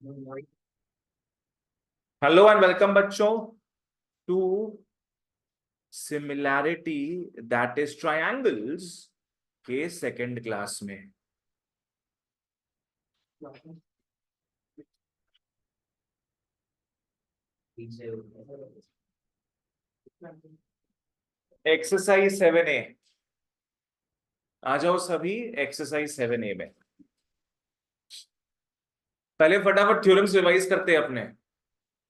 Hello and welcome बच्चों to similarity that is triangles के second class में। Exercise 7A आ जाओ सभी। एक्सरसाइज 7A में पहले फटाफट थ्योरम्स रिवाइज करते हैं अपने।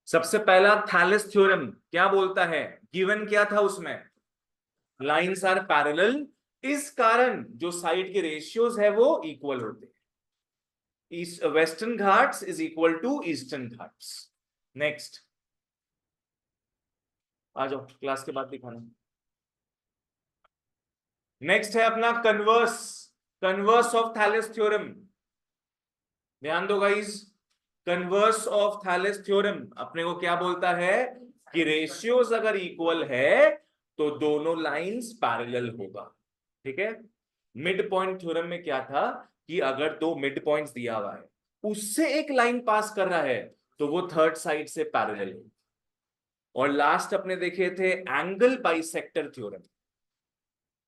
सबसे पहला थैलेस थ्योरम क्या बोलता है? गिवन क्या था उसमें? लाइंस आर पैरेलल, इस कारण जो साइड के रेशियोज है वो इक्वल होते हैं। East Western Ghats is equal to Eastern Ghats. Next आ जाओ, क्लास के बाद दिखाना। नेक्स्ट है अपना converse, converse of Thales theorem. ध्यान दो guys, converse of Thales theorem अपने को क्या बोलता है कि रेशियोज अगर इक्वल है तो दोनों लाइंस पैरेलल होगा। ठीक है। मिड पॉइंट थ्योरम में क्या था कि अगर दो मिड पॉइंट्स दिया हुआ है उससे एक लाइन पास कर रहा है तो वो थर्ड साइड से पैरेलल है। और लास्ट अपने देखे थे एंगल बाइसेक्टर थ्योरम,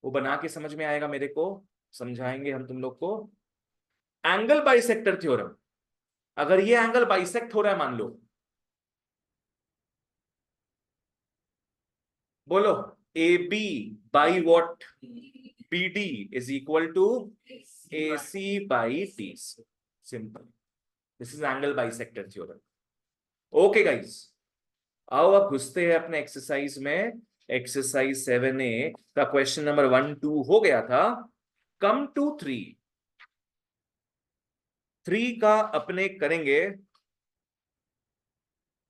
वो बना के समझ में आएगा मेरे को, समझाएंगे हम तुम लोग को। एंगल बाइसेक्टर थ्योरम, अगर ये एंगल बाइसेक्ट हो रहा है मान लो, बोलो A B by what? B D is equal to A C by T. Simple, this is angle bisector theorem. Okay guys, आओ अब घुसते हैं अपने एक्सरसाइज में। एक्सरसाइज 7A का क्वेश्चन नंबर 1 2 हो गया था। कम टू 3 का अपने करेंगे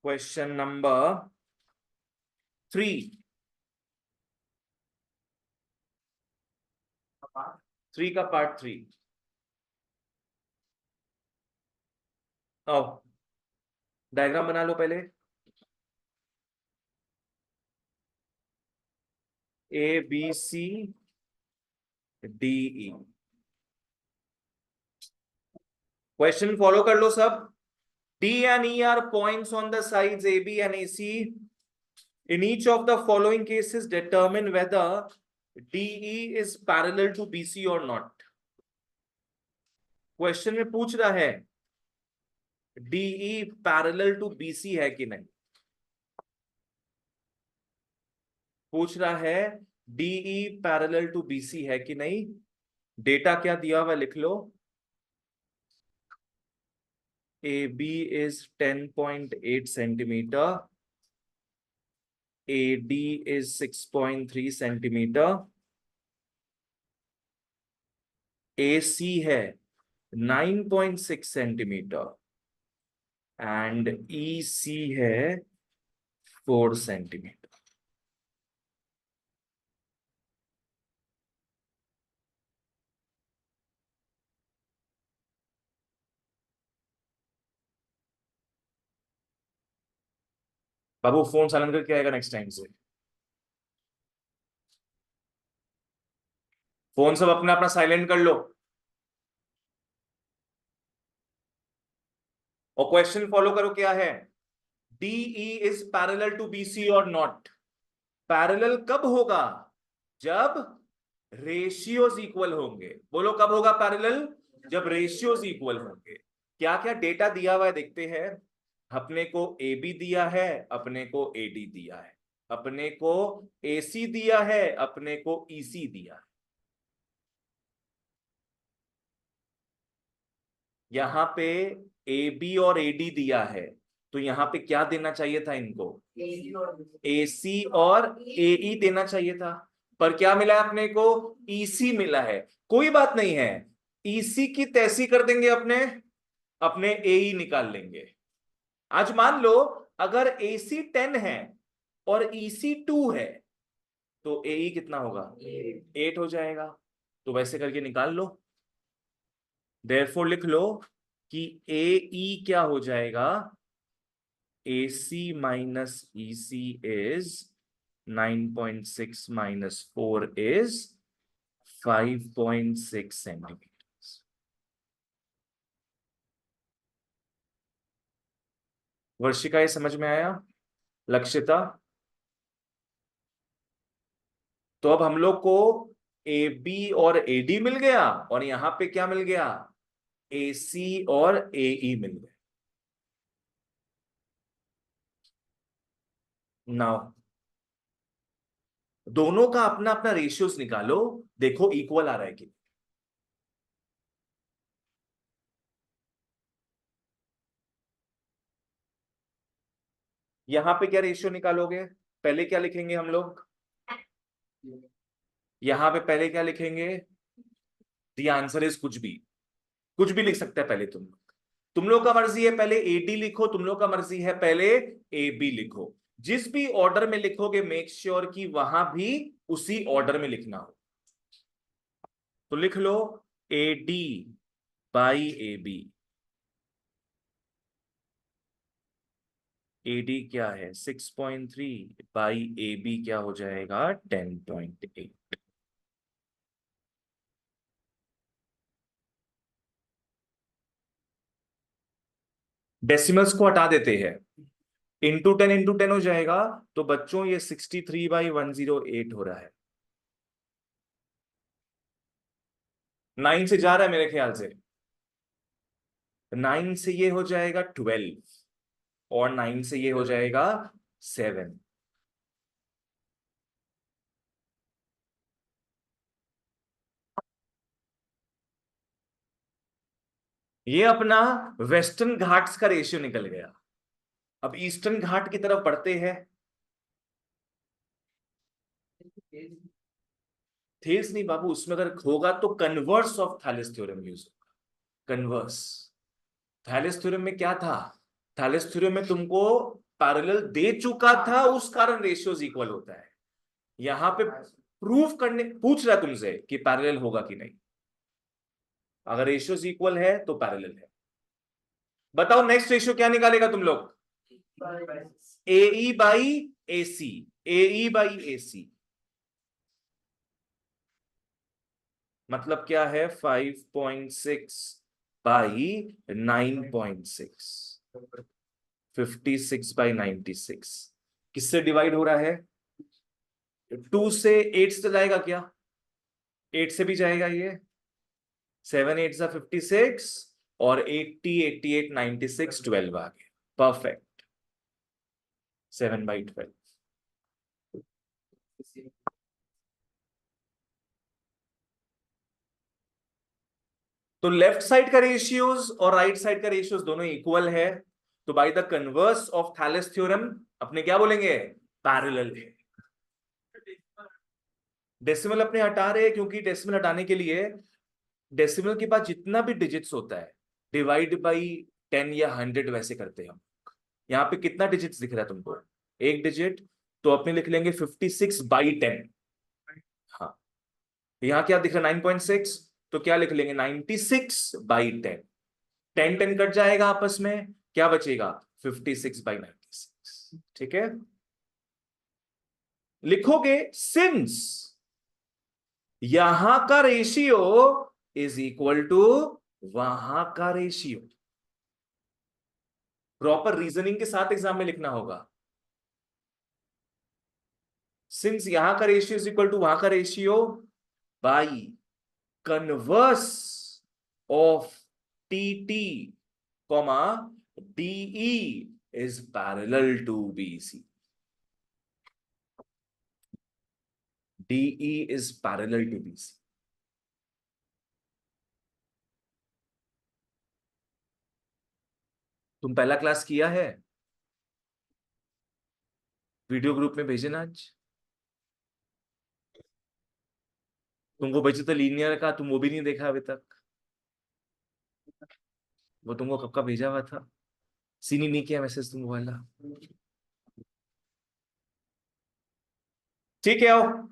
क्वेश्चन नंबर 3। 3 का पार्ट 3। आओ डायग्राम बना लो पहले। A B C D E, question follow कर लो सब। D and E are points on the sides AB and AC. In each of the following cases, determine whether DE is parallel to BC or not. Question में पूछ रहा है DE parallel to BC है कि नहीं। पूछ रहा है DE पैरेलल टू BC है कि नहीं। डेटा क्या दिया हुआ लिख लो। AB is 10.8 centimetre, AD is 6.3 centimetre, AC है 9.6 सेंटीमीटर एंड EC है 4 सेंटीमीटर। बाबू फोन साइलेंट करके आएगा नेक्स्ट टाइम से। फोन सब अपना अपना साइलेंट कर लो और क्वेश्चन फॉलो करो। क्या है? DE is parallel to BC और नॉट। पैरेलल कब होगा? जब रेशियोज इक्वल होंगे। बोलो कब होगा पैरेलल? जब रेशियोज इक्वल होंगे। क्या क्या डेटा दिया हुआ है देखते हैं। अपने को AB दिया है, अपने को AD दिया है, अपने को AC दिया है, अपने को EC दिया है। यहां पे AB और AD दिया है तो यहां पे क्या देना चाहिए था इनको? AC और AE देना चाहिए था। पर क्या मिला है अपने को? EC मिला है। कोई बात नहीं है, EC की तैसी कर देंगे अपने, अपने AE निकाल लेंगे। आज मान लो अगर AC 10 है और EC 2 है तो AE कितना होगा? 8 हो जाएगा। तो वैसे करके निकाल लो। देयरफॉर लिख लो कि AE क्या हो जाएगा? AC minus EC is 9.6 minus 4 is 5.6 centimetre. Varshika ये समझ में आया? लक्षिता? तो अब हम लोग को ए बी और ए डी मिल गया, और यहां पे क्या मिल गया? ए सी और ए ई मिल गए। नाउ दोनों का अपना अपना रेशियोज निकालो, देखो इक्वल आ रहा है कि। यहां पे क्या रेशियो निकालोगे? पहले क्या लिखेंगे हम लोग? यहां पे पहले क्या लिखेंगे? द आंसर इज कुछ भी, कुछ भी लिख सकते हैं पहले तुम लोग का मर्जी है, पहले ए डी लिखो, तुम लोग का मर्जी है पहले ए बी लिखो। जिस भी ऑर्डर में लिखोगे मेक श्योर कि वहां भी उसी ऑर्डर में लिखना हो। तो लिख लो A D by A B. A D क्या है? 6.3 बाई ए बी क्या हो जाएगा? 10.8। डेसिमल्स को हटा देते हैं, इंटू 10 हो जाएगा। तो बच्चों ये 63/108 हो रहा है। 9 से जा रहा है मेरे ख्याल से। 9 से ये हो जाएगा 12, और 9 से ये हो जाएगा 7। ये अपना वेस्टर्न घाट्स का रेशियो निकल गया। अब ईस्टर्न घाट की तरफ बढ़ते हैं। थेल्स नहीं बाबू, उसमें अगर होगा तो converse of Thales theorem use होगा। कन्वर्स। थैलेस थ्योरम में क्या था? थैलेस थ्योरम में तुमको पैरेलल दे चुका था, उस कारण रेशियोज इक्वल होता है। यहां पे प्रूफ करने पूछ रहा है तुमसे कि पैरेलल होगा कि नहीं। अगर रेशियोज इक्वल है तो पैरेलल है। बताओ नेक्स्ट रेशियो क्या निकालेगा तुम लोग? ए ई by A C. A E by ए सी मतलब क्या है? 5.6 बाई 9.6। 56/96 किससे डिवाइड हो रहा है? 2 से 8 से जाएगा क्या? 8 से भी जाएगा ये। 7 8 56, और 80 88 96 12 आ गया। परफेक्ट। 7/12। तो लेफ्ट साइड का रेशियोज और राइट साइड का रेशियोज दोनों इक्वल है। तो by the converse of Thales theorem अपने क्या बोलेंगे? पैरेलल है। डेसिमल अपने हटा रहे हैं, क्योंकि डेसिमल हटाने के लिए डेसिमल के बाद जितना भी डिजिट्स होता है डिवाइड बाई 10 या 100 वैसे करते हैं हम। यहाँ पे कितना डिजिट्स दिख रहा है तुमको? एक डिजिट। तो अपने लिख लेंगे 56/10। हाँ। यहाँ क्या दिख रहा है? 9.6। तो क्या लिख लेंगे? 96/10। 10 10 कट जाएगा आपस में, क्या बचेगा? 56/96। ठीक है। लिखोगे सिंस यहां का रेशियो इज इक्वल टू वहां का रेशियो। प्रॉपर रीजनिंग के साथ एग्जाम में लिखना होगा। सिंस यहां का रेशियो इज इक्वल टू वहां का ratio by converse of T T comma D E is parallel to B C. D E is parallel to B C. तुम पहला क्लास किया है? वीडियो ग्रुप में भेजे ना आज। तुमको भेजे तो लीनियर का, तुम वो भी नहीं देखा अभी तक। वो तुमको कब का भेजा हुआ था? सीनी नहीं किया मैसेज तुमको वाला। ठीक है, आओ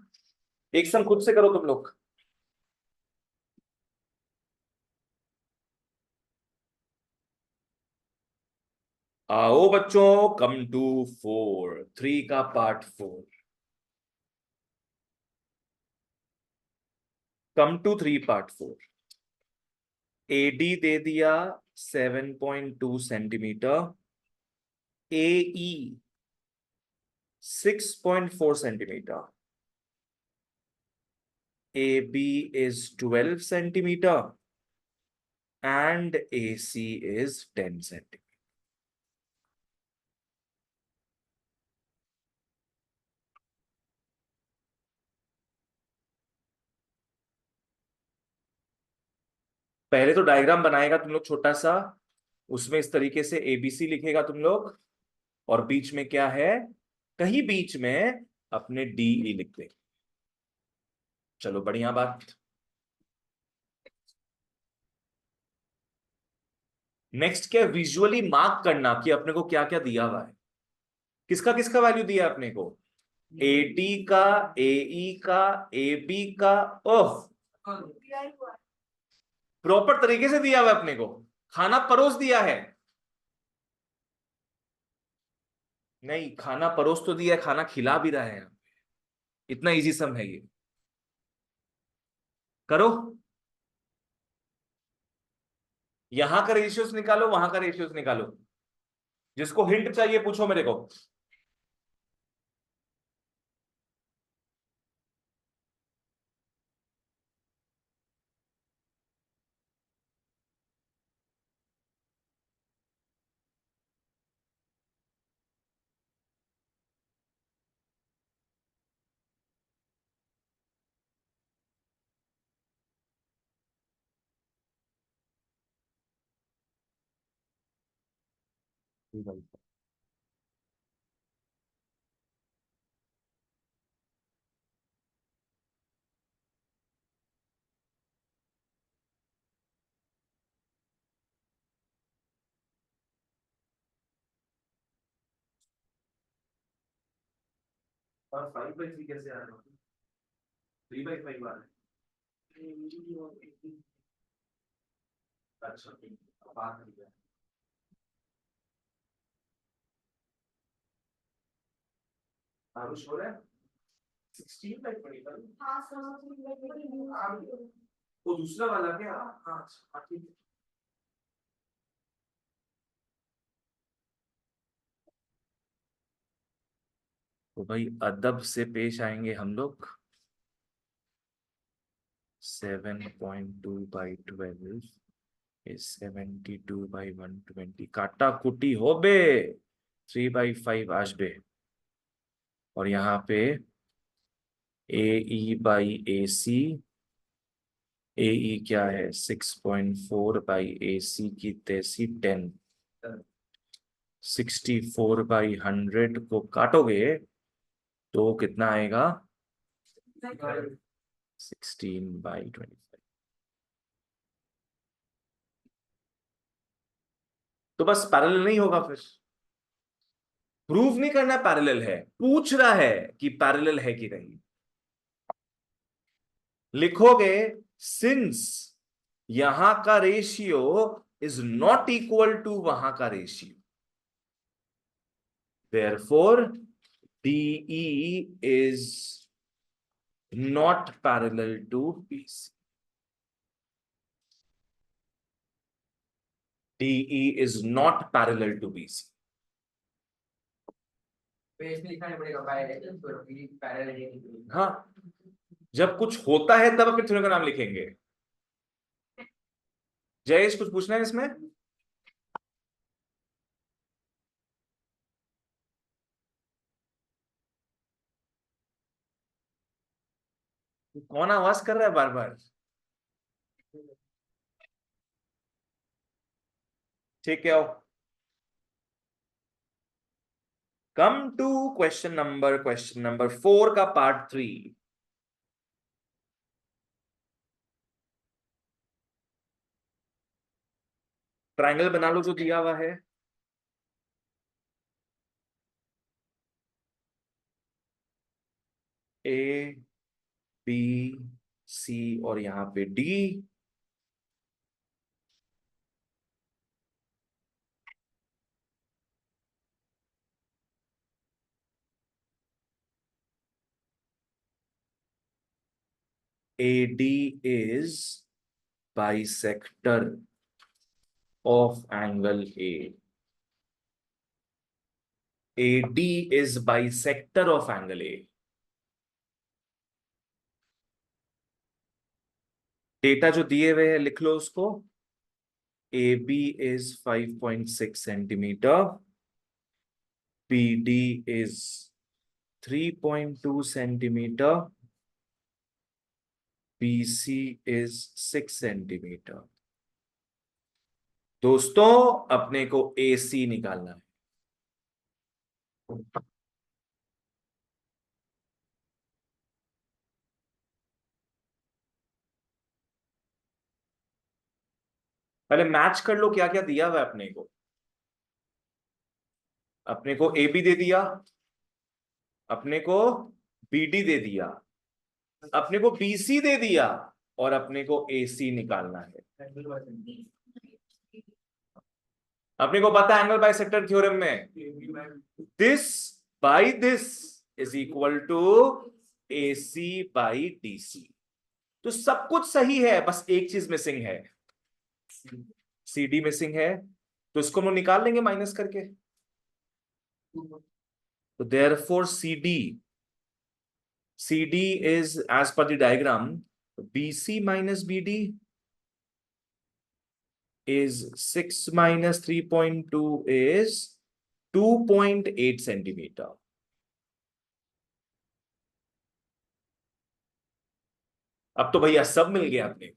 एक सम खुद से करो तुम लोग। आओ बच्चों, कम टू 4 3 का part 4। Come to 3 part 4। AD दे दिया 7.2 centimetre. AE 6.4 centimeter, AB is 12 centimeter, and AC is 10 centimeter. पहले तो डायग्राम बनाएगा तुम लोग छोटा सा, उसमें इस तरीके से ABC लिखेगा तुम लोग, और बीच में क्या है, कहीं बीच में अपने DE लिख दे। चलो बढ़िया बात। नेक्स्ट क्या, विजुअली मार्क करना कि अपने को क्या क्या दिया हुआ है, किसका किसका वैल्यू दिया है अपने को, AD का, AE का, AB का। ओह, प्रॉपर तरीके से दिया हुआ है अपने को, खाना परोस दिया है। नहीं, खाना परोस तो दिया है, खाना खिला भी रहा है। इतना इजी सम है ये, करो। यहां का रेशियोस निकालो, वहां का रेशियोस निकालो, जिसको हिंट चाहिए पूछो मेरे को। और 5/3 कैसे आ रहा है, 3/5 आ रहा है। अच्छा ठीक है, बात नहीं है। आरुष हो रहा है 16/25। वो दूसरा वाला क्या, हाँ हाँ, ठीक है। तो भाई अदब से पेश आएंगे हम लोग। 7.2/12 is 72/120, काटा कुटी हो बे, 3/5 आशबे। और यहाँ पे AE/AC, AE क्या है 6.4/AC की तैसी 10, 64/100 को काटोगे तो कितना आएगा, 16/25। तो बस पैरेलल नहीं होगा फिर, प्रूव नहीं करना पैरेलल है, पूछ रहा है कि पैरेलल है कि नहीं। लिखोगे सिंस यहां का ratio is not equal to वहां का ratio, therefore DE is not parallel to BC। DE is not parallel to BC। लिखना पड़ेगा पैरेलल। हाँ, जब कुछ होता है तब अपने थ्योरम का नाम लिखेंगे। जयेश कुछ पूछना है इसमें? कौन आवाज कर रहा है बार बार? ठीक है, कम टू क्वेश्चन नंबर 4 का पार्ट 3। ट्रायंगल बना लो जो दिया हुआ है, ABC और यहाँ पे D। AD is bisector of angle A। AD is bisector of angle A. Data जो दिए हुए हैं लिख लो उसको. AB is 5.6 centimetre. BD is 3.2 centimetre. BC is 6 centimetre. दोस्तों अपने को AC निकालना है. पहले मैच कर लो क्या क्या दिया हुआ है अपने को. अपने को AB दे दिया, अपने को BD दे दिया, अपने को BC दे दिया, और अपने को AC निकालना है. अपने को पता है एंगल बाइसेक्टर थ्योरम में this by this is equal to AC by DC. तो सब कुछ सही है, बस एक चीज मिसिंग है, CD मिसिंग है. तो इसको हम लोग निकाल लेंगे माइनस करके. तो therefore CD is as per the diagram BC minus BD is 6 minus 3.2 is 2.8 centimetre. अब तो भैया सब मिल गया अपने,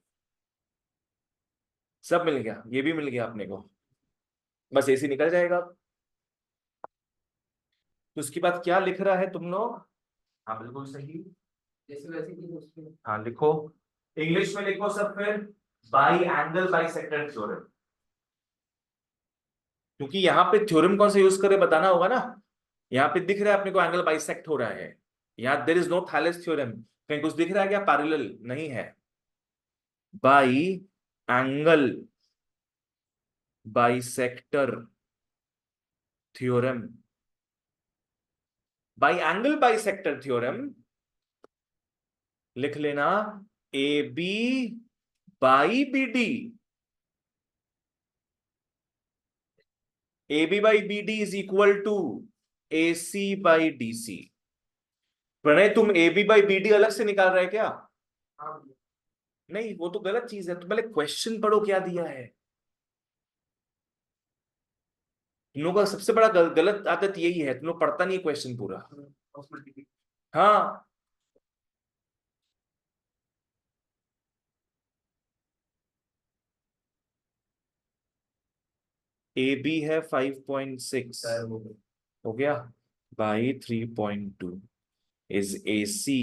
सब मिल गया, ये भी मिल गया अपने को, बस AC निकल जाएगा. तो उसके बाद क्या लिख रहा है तुम लोग. हाँ बिल्कुल सही, जैसे वैसे की. हाँ लिखो, इंग्लिश में लिखो सब फिर, बाई एंगल बाइसेक्टर थ्योरम. क्योंकि यहाँ पे थ्योरम कौन सा यूज करे बताना होगा ना. यहाँ पे दिख रहा है अपने को एंगल बाइसेक्ट हो रहा है. यहाँ there is no Thales theorem. कहीं कुछ दिख रहा है क्या पैरेलल नहीं है. By angle bisector theorem. By angle bisector theorem लिख लेना AB by BD. AB by BD is equal to AC by DC. Pranay तुम AB बाई BD अलग से निकाल रहे क्या. नहीं वो तो गलत चीज है. तुम पहले क्वेश्चन पढ़ो क्या दिया है. तुम लोगों का सबसे बड़ा गलत आदत यही है, तुम लोग पढ़ता नहीं क्वेश्चन पूरा. हाँ AB है 5.6 हो गया by 3.2 is AC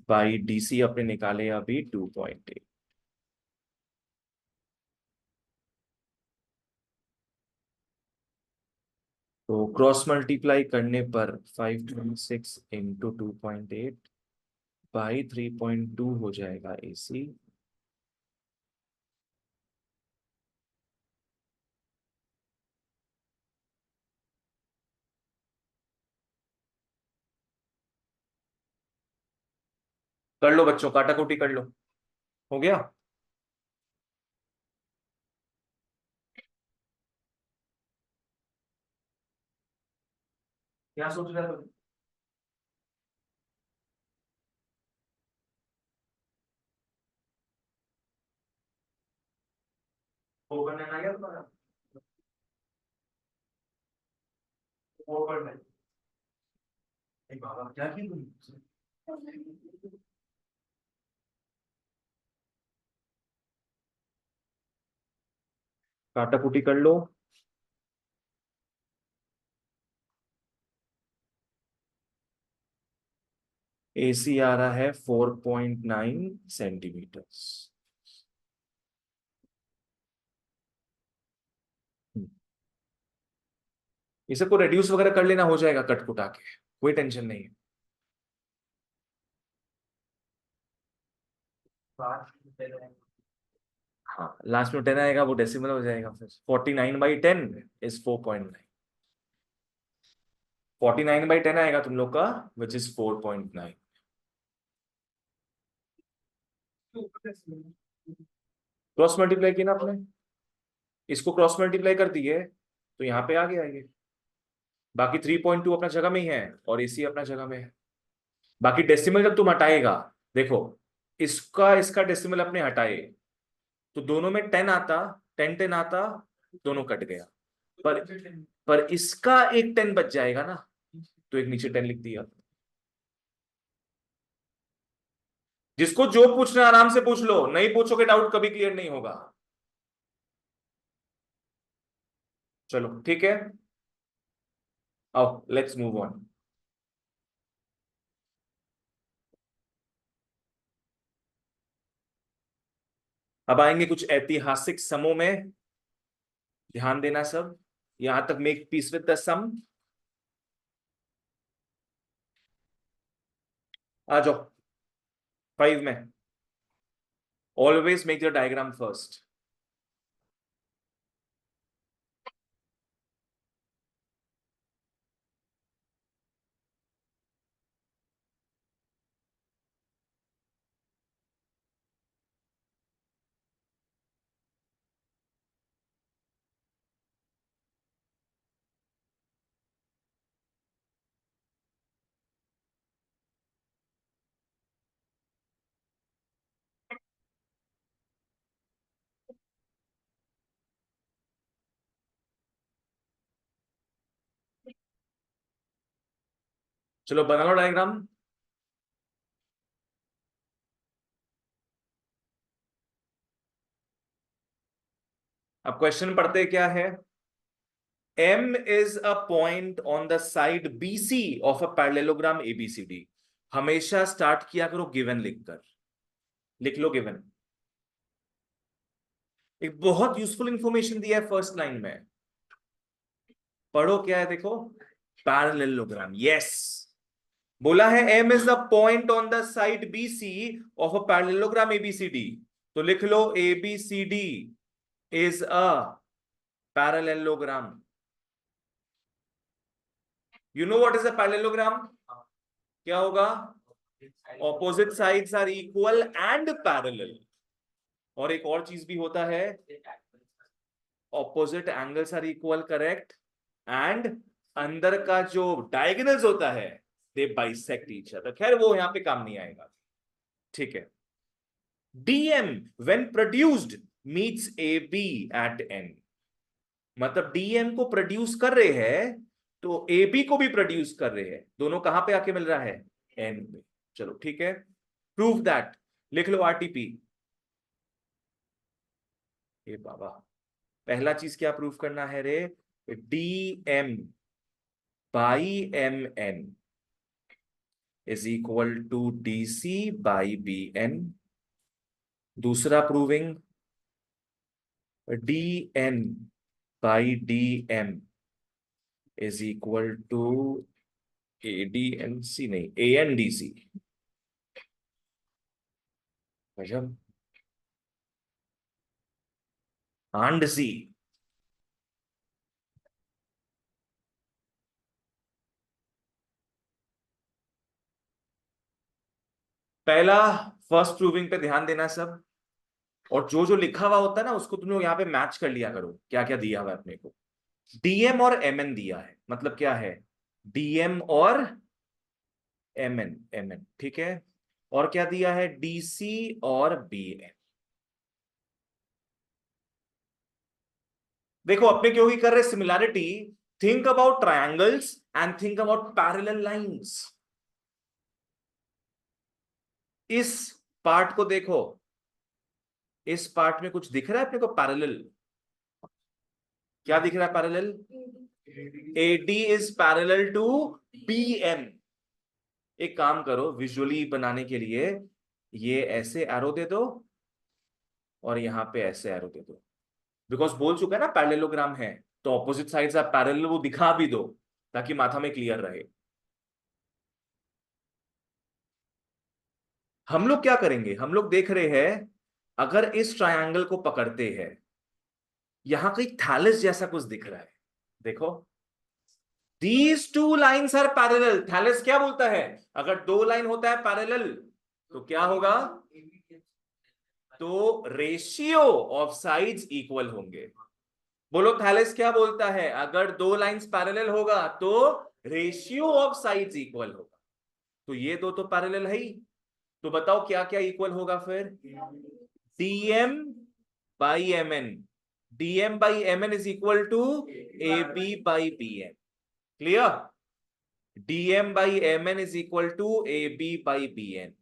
by DC अपने निकाले अभी 2.8. तो क्रॉस मल्टीप्लाई करने पर 5.6 इंटू 2.8 बाई 3.2 हो जाएगा AC. कर लो बच्चों, काटा कुटी कर लो. हो गया. क्या सोच रहे हो. वो करने ना गया तुम्हारा, वो करने. बाबा क्या की तुम. काटा कुटी कर लो. AC आ रहा है 4.9 सेंटीमीटर. ये सबको रेड्यूस वगैरह कर लेना, हो जाएगा कट कुटा के, कोई टेंशन नहीं है. हाँ लास्ट में 10 आएगा वो डेसिमल हो जाएगा. फिर 49/10 इज 4.9. 49/10 आएगा तुम लोग का विच इज 4.9. क्रॉस मल्टीप्लाई किया ना आपने, इसको क्रॉस मल्टीप्लाई कर दिए तो यहाँ पे आ गया ये. बाकी 3.2 अपना जगह में ही है और AC अपना जगह में है। बाकी डेसिमल जब तुम हटाएगा, देखो इसका इसका डेसिमल अपने हटाए तो दोनों में 10 आता, 10 आता, दोनों कट गया। पर पर इसका एक 10 बच जाएगा ना, तो एक नीचे 10 लिख दिया। जिसको जो पूछना है आराम से पूछ लो, नहीं पूछोगे डाउट कभी क्लियर नहीं होगा। चलो ठीक है, आओ लेट्स मूव ऑन। अब आएंगे कुछ ऐतिहासिक समों में, ध्यान देना सब। यहां तक मेक पीस विद द सम। आ जाओ 5 में। Always make the diagram first. चलो बना लो डायग्राम। अब क्वेश्चन पढ़ते क्या है। M is a point on the side BC of a parallelogram ABCD। हमेशा स्टार्ट किया करो गिवन लिखकर। लिख लो गिवन। एक बहुत यूजफुल इंफॉर्मेशन दिया है फर्स्ट लाइन में। पढ़ो क्या है देखो। Parallelogram, yes. बोला है M is the point on the side BC of a parallelogram ABCD। तो लिख लो ABCD is a parallelogram। You know what is a parallelogram? क्या होगा? Opposite sides are equal and parallel. और एक और चीज भी होता है, opposite angles are equal, correct, and अंदर का जो डायगोनल्स होता है दे बाइसेक्ट ईच अदर। खैर वो यहां पे काम नहीं आएगा, ठीक है। DM when produced meets AB at N। मतलब DM को प्रोड्यूस कर रहे हैं तो AB को भी प्रोड्यूस कर रहे हैं, दोनों कहां पे आके मिल रहा है? N पे। चलो ठीक है, प्रूव दैट। लिख लो RTP। ये बाबा, पहला चीज क्या प्रूफ करना है रे? DM by MN is equal to DC by BN। दूसरा proving, DN by DM is equal to ADNC, नहीं ANDC। गजब, आंड सी। पहला फर्स्ट प्रूविंग पे ध्यान देना सब। और जो जो लिखा हुआ होता है ना उसको तुम लोग यहाँ पे मैच कर लिया करो, क्या क्या दिया हुआ है अपने को। DM और MN दिया है, मतलब क्या है? DM और MN, ठीक है। और क्या दिया है? DC और BN। देखो अपने क्यों ही कर रहे similarity. Think about triangles and think about parallel lines. इस पार्ट को देखो, इस पार्ट में कुछ दिख रहा है अपने को पैरेलल? क्या दिख रहा है parallel? AD is parallel to BM। एक काम करो विजुअली बनाने के लिए, ये ऐसे एरो दे दो और यहां पे ऐसे एरो दे दो। बिकॉज बोल चुका है ना पैरेललोग्राम है, तो ऑपोजिट साइड्स आर पैरेलल, वो दिखा भी दो ताकि माथा में क्लियर रहे। हम लोग क्या करेंगे, हम लोग देख रहे हैं, अगर इस ट्रायंगल को पकड़ते हैं, यहां कहीं थैलेस जैसा कुछ दिख रहा है, देखो। These two lines are parallel। Thales क्या बोलता है? अगर दो लाइन होता है पैरेलल तो क्या होगा? तो रेशियो ऑफ साइड्स इक्वल होंगे। बोलो थैलेस क्या बोलता है, अगर दो लाइंस पैरेलल होगा तो रेशियो ऑफ साइड्स इक्वल होगा। तो ये दो तो पैरेलल है ही, तो बताओ क्या क्या इक्वल होगा फिर, DM by M N, DM by M N is equal to A B by B N. Clear, DM by M N is equal to A B by B N.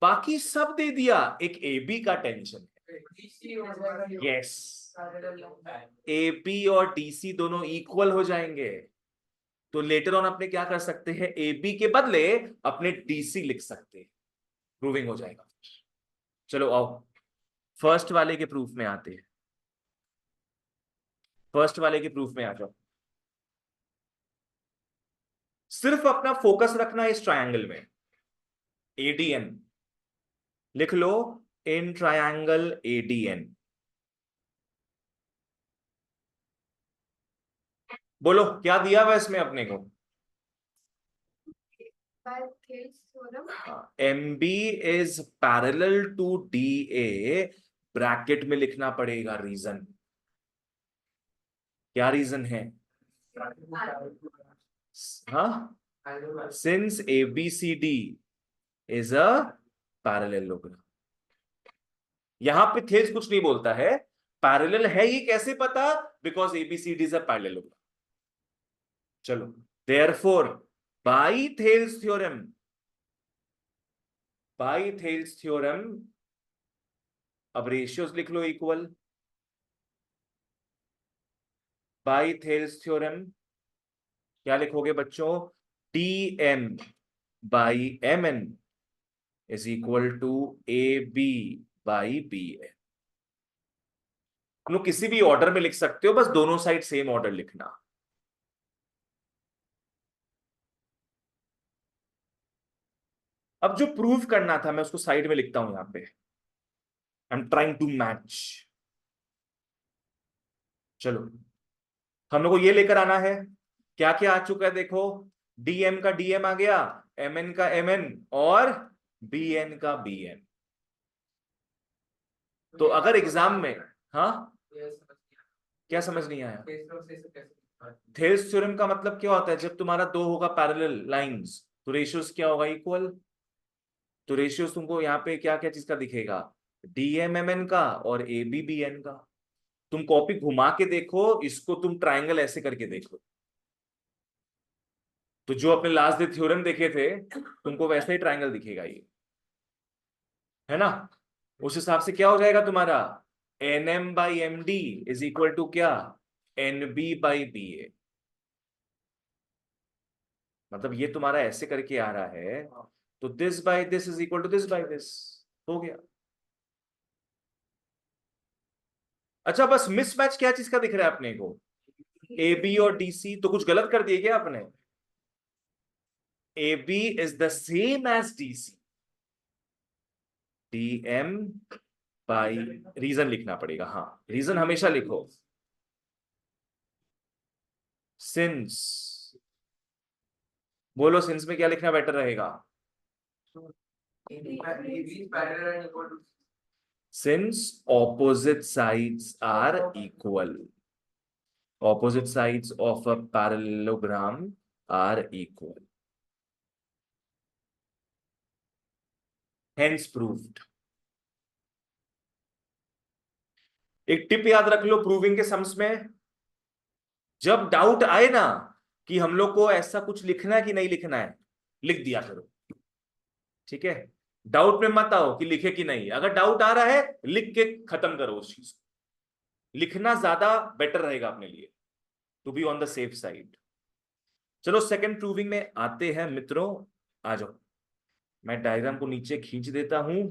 बाकी सब दे दिया, एक ए बी का tension है। Yes, A B और DC दोनों equal हो जाएंगे, तो लेटर ऑन अपने क्या कर सकते हैं, ए बी के बदले अपने डीसी लिख सकते हैं, प्रूविंग हो जाएगा। चलो आओ फर्स्ट वाले के प्रूफ में आते हैं, फर्स्ट वाले के प्रूफ में आ जाओ। सिर्फ अपना फोकस रखना इस ट्रायंगल में, एडीएन लिख लो, इन ट्रायंगल एडीएन। बोलो क्या दिया हुआ इसमें अपने को, M B is parallel to D A, bracket में लिखना पड़ेगा रीजन। क्या रीजन है, हाँ, since A B C D is a parallelogram. यहां पे थेल्स कुछ नहीं बोलता है, पैरेलल है ये कैसे पता, because ABCD is a parallelogram. चलो therefore by Thales theorem, by Thales theorem, अब रेशियोज लिख लो इक्वल, बाय थेल्स थ्योरम क्या लिखोगे बच्चों, T M by M N is equal to A B by B N. तुम लोग किसी भी ऑर्डर में लिख सकते हो, बस दोनों साइड सेम ऑर्डर लिखना। अब जो प्रूव करना था मैं उसको साइड में लिखता हूं यहां पे, I am trying to match. चलो हम लोग को ये लेकर आना है, क्या क्या आ चुका है देखो, डीएम का डीएम आ गया, एमएन का एमएन और बीएन का बीएन। तो अगर एग्जाम में, हाँ क्या समझ नहीं आया, थेल्स थ्योरम का मतलब क्या होता है, जब तुम्हारा दो होगा पैरेलल लाइंस तो रेशियोज क्या होगा, इक्वल। तो रेशियोज तुमको यहाँ पे क्या क्या चीज का दिखेगा, डीएमएमएन का और एबीबीएन का। तुम कॉपी घुमा के देखो इसको, तुम ट्राइंगल ऐसे करके देखो, तो जो अपने लास्ट डे थ्योरम देखे थे तुमको वैसा ही ट्राइंगल दिखेगा ये, है ना। उस हिसाब से क्या हो जाएगा तुम्हारा, N M by M D is equal to क्या, N B by B A. मतलब ये तुम्हारा ऐसे करके आ रहा है, तो this by this is equal to this by this, हो गया। अच्छा बस मिसमैच क्या चीज का दिख रहा है अपने को, ए बी और डी सी, तो कुछ गलत कर दिए क्या आपने, A B is the same as D C, D M by, reason लिखना पड़ेगा, हाँ रीजन हमेशा लिखो, सिंस, बोलो सिंस में क्या लिखना बेटर रहेगा, since opposite sides are equal, opposite sides of a parallelogram are equal, hence proved। एक टिप याद रख लो प्रूविंग के सम्स में, जब डाउट आए ना कि हम लोग को ऐसा कुछ लिखना है कि नहीं लिखना है, लिख दिया करो, ठीक है। डाउट में मत आओ कि लिखे कि नहीं, अगर डाउट आ रहा है लिख के खत्म करो उस चीज को, लिखना ज्यादा बेटर रहेगा अपने लिए, to be on the safe side. चलो सेकंड प्रूविंग में आते हैं मित्रों, आ जाओ, मैं डायग्राम को नीचे खींच देता हूं,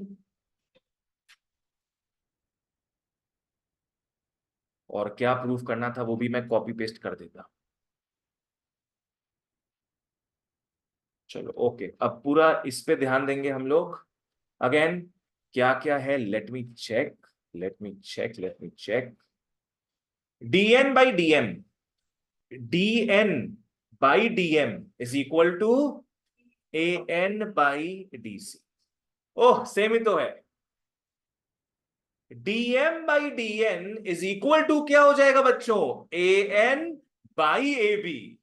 और क्या प्रूफ करना था वो भी मैं कॉपी पेस्ट कर देता। चलो ओके, अब पूरा इस पे ध्यान देंगे हम लोग। अगेन क्या क्या है, let me check, let me check, let me check, DN by DM, DN by DM is equal to A N by D C. Oh same ही तो है, DM by DN is equal to क्या हो जाएगा बच्चों, A N by A B,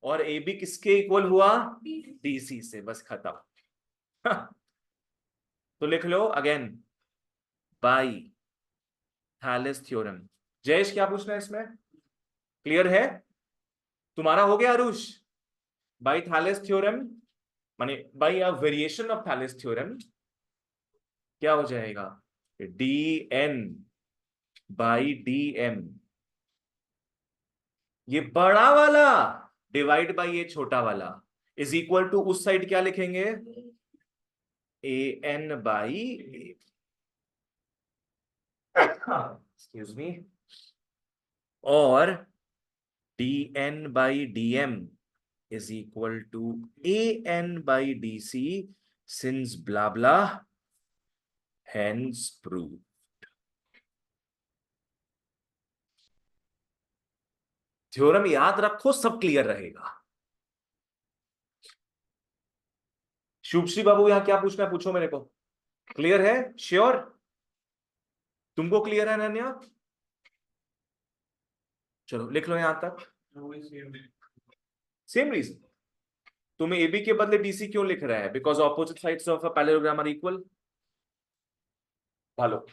और A B किसके equal हुआ, डीसी से, बस खत्म। तो लिख लो again, by Thales theorem. Jayesh क्या पूछना है इसमें, क्लियर है? तुम्हारा हो गया अरुष? बाई थैलेस थ्योरम माने by a variation of Thales theorem क्या हो जाएगा, D N by D M, ये बड़ा वाला डिवाइड बाई ये छोटा वाला इज इक्वल टू, उस साइड क्या लिखेंगे, A N by, excuse me, और D N by D M is equal to A N by D C, since blah blah hence prove. Theorem याद रखो, सब क्लियर रहेगा। शुभश्री बाबू यहां क्या पूछना है पूछो मेरे को, क्लियर है, श्योर? तुमको क्लियर है अनन्या? चलो लिख लो यहां तक, सेम रीजन। तुम्हें एबी के बदले डीसी क्यों लिख रहा है, because opposite sides of a parallelogram are equal. भालो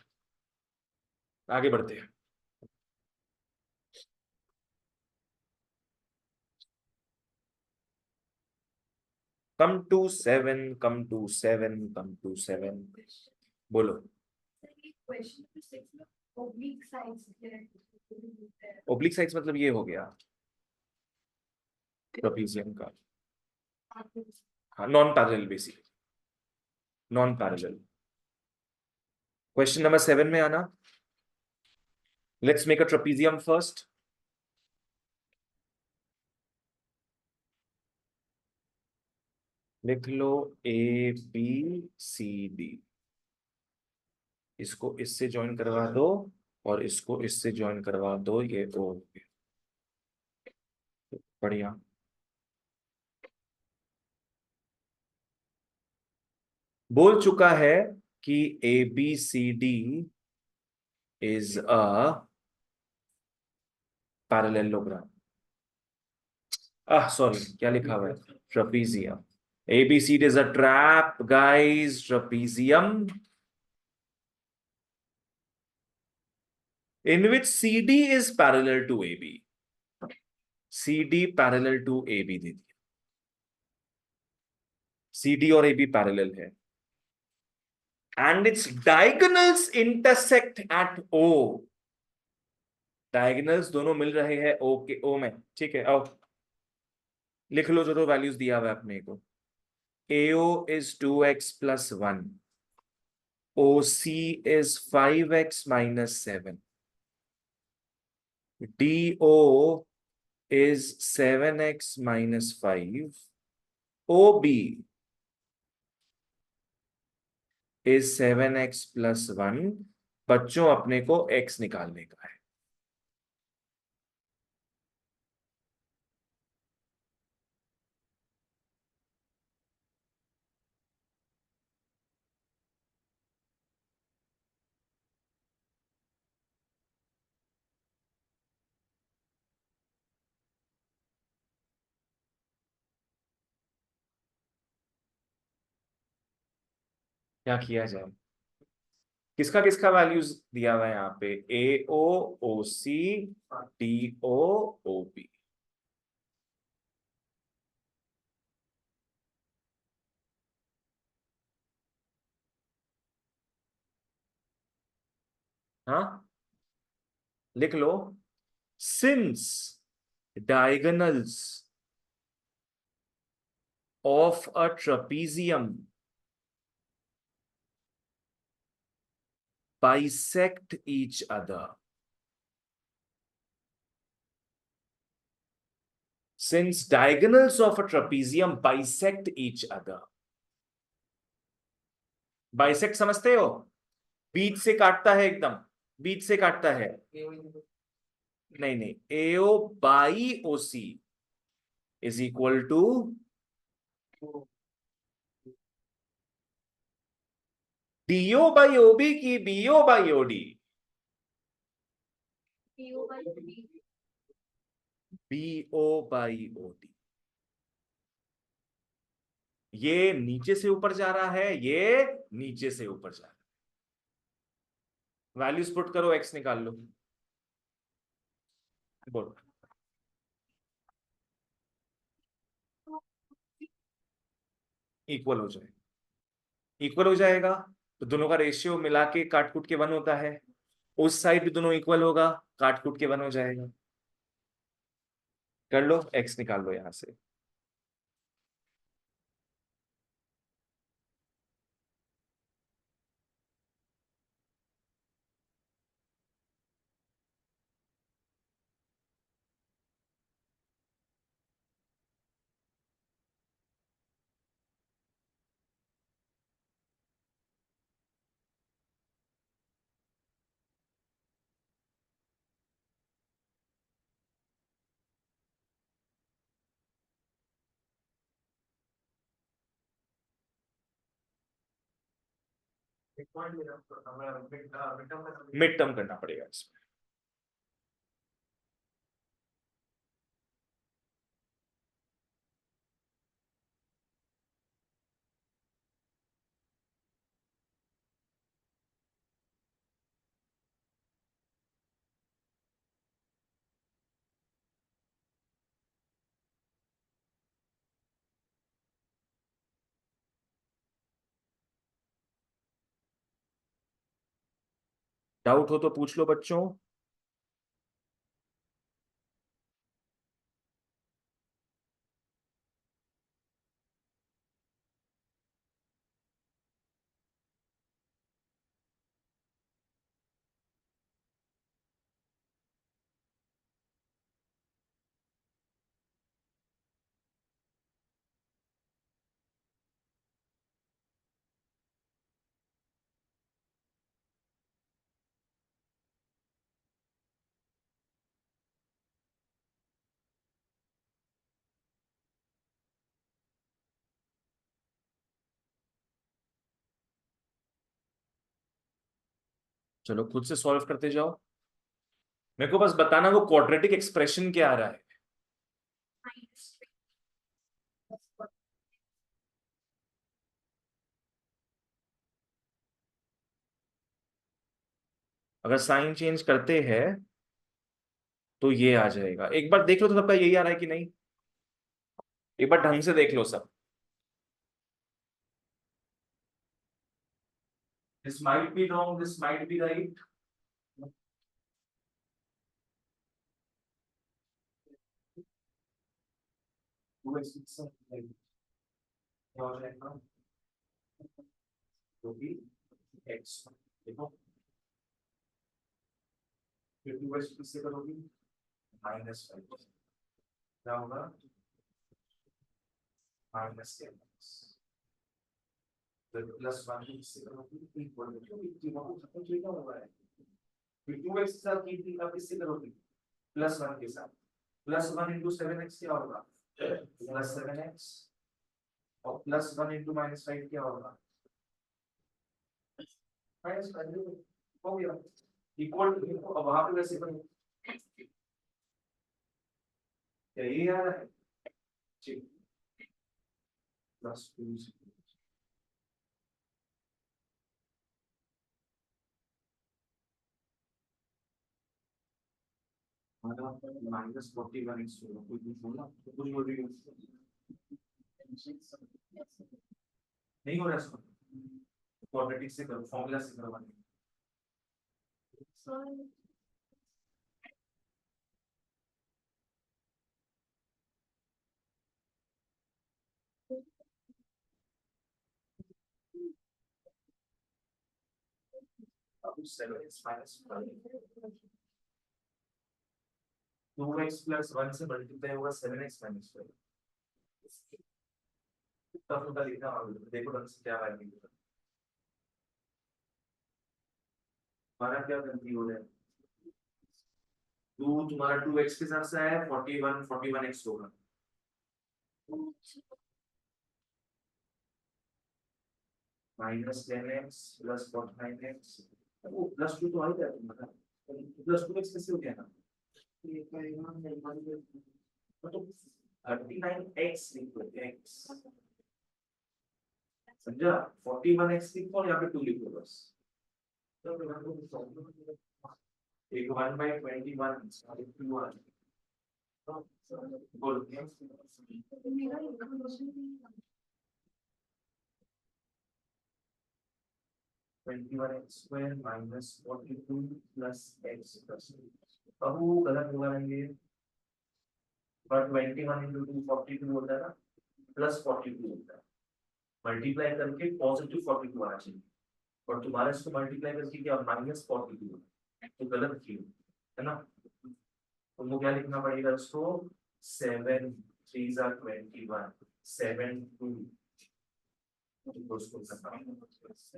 आगे बढ़ते हैं। Come to seven, come to seven, come to seven, बोलो। ओब्लिक साइड्स मतलब ये हो गया ट्रेपेजियम का, हाँ non parallel, basically non parallel. Question number 7 में आना, let's make a trapezium first. लिख लो ए बी सी डी, इसको इससे ज्वाइन करवा दो और इसको इससे ज्वाइन करवा दो, ये ओ, बढ़िया। बोल चुका है कि A B C D is a parallelogram, sorry क्या लिखा हुआ है, trapezium. ABCD is a trap, guys. Trapezium in which CD is parallel to AB. CD parallel to AB दे दिया, CD और AB parallel है, and its diagonals intersect at O. Diagonals दोनों मिल रहे हैं O के, O में, ठीक है। आओ लिख लो जो तो वैल्यूज दिया हुआ है अपने को। AO is 2x plus 1, OC is 5x minus 7, DO is 7x minus 5, OB is 7x plus 1। बच्चों अपने को x निकालने का है। क्या किया जाए, किसका किसका वैल्यूज दिया हुआ है यहाँ पे, ए ओ ओ सी डी ओ ओ बी। हाँ लिख लो, since diagonals of a trapezium bisect each other, since diagonals of a trapezium bisect each other। bisect समझते हो, बीच से काटता है, एकदम बीच से काटता है। नहीं नहीं, AO by OC is equal to, DO by OB की BO by OD? BO by OD. ये नीचे से ऊपर जा रहा है, ये नीचे से ऊपर जा रहा है। वैल्यूज पुट करो, एक्स निकाल लो। बोलो। इक्वल हो जाए, इक्वल हो जाएगा तो दोनों का रेशियो मिला के काट कूट के वन होता है। उस साइड भी दोनों इक्वल होगा, काट कूट के वन हो जाएगा। कर लो, एक्स निकाल लो यहां से। मिड टर्म करना पड़ेगा इसमें। डाउट हो तो पूछ लो बच्चों। चलो खुद से सॉल्व करते जाओ, मेरे को बस बताना वो क्वाड्रेटिक एक्सप्रेशन क्या आ रहा है। अगर साइन चेंज करते हैं तो ये आ जाएगा। एक बार देख लो तो सबका यही आ रहा है कि नहीं, एक बार ढंग से देख लो सब। This might be wrong, this might be right. 2x क्या हो जाएगा, जो कि x देखो, फिर 2x किससे करोगी, -5 क्या होगा, -10 +1 किससे करोगी, इक्वल टू 51 खत्म किया हुआ है। फिर 2x के साथ किससे करोगी, +1 के साथ। +1 इंटू 7x क्या होगा, +7x, और +1 इंटू -5 क्या होगा, -5 हो गया। इक्वल टू, अब वहां पे वैसे बन यही आ रहा है, ठीक, +2 -41x होगा, कोई कुछ बोला तो कुछ बोल रही हो, नहीं हो रहा इसको, क्वाड्रेटिक से करो, फॉर्मूला से करो। 7x -2x +1 से मल्टीप्लाई होगा 7x -5। तब तो लिखना देखो ढंग से क्या वैल्यू है, हमारा क्या गलती हो रहा है। 2 तुम्हारा 2x के साथ से आया, 41x होगा। -10x प्लस 49x, वो प्लस 2 तो आ ही जाता है ना, प्लस 2x कैसे हो गया ना, तो 39x लिखो x, समझा, 41x लिखो और यहाँ पे 2 लिखो बस, एक 1/21 बोल 21x square minus 42 plus x plus, अब वो गलत होगा ये, बट 21 इंटू 2 42 होता है ना, प्लस 42 होता है, मल्टीप्लाई करके पॉजिटिव 42 आना चाहिए, और तुम्हारा इसको मल्टीप्लाई करके क्या -42, तो गलत क्यों है ना, तुमको क्या लिखना पड़ेगा उसको, 7 3 are 21 7 2,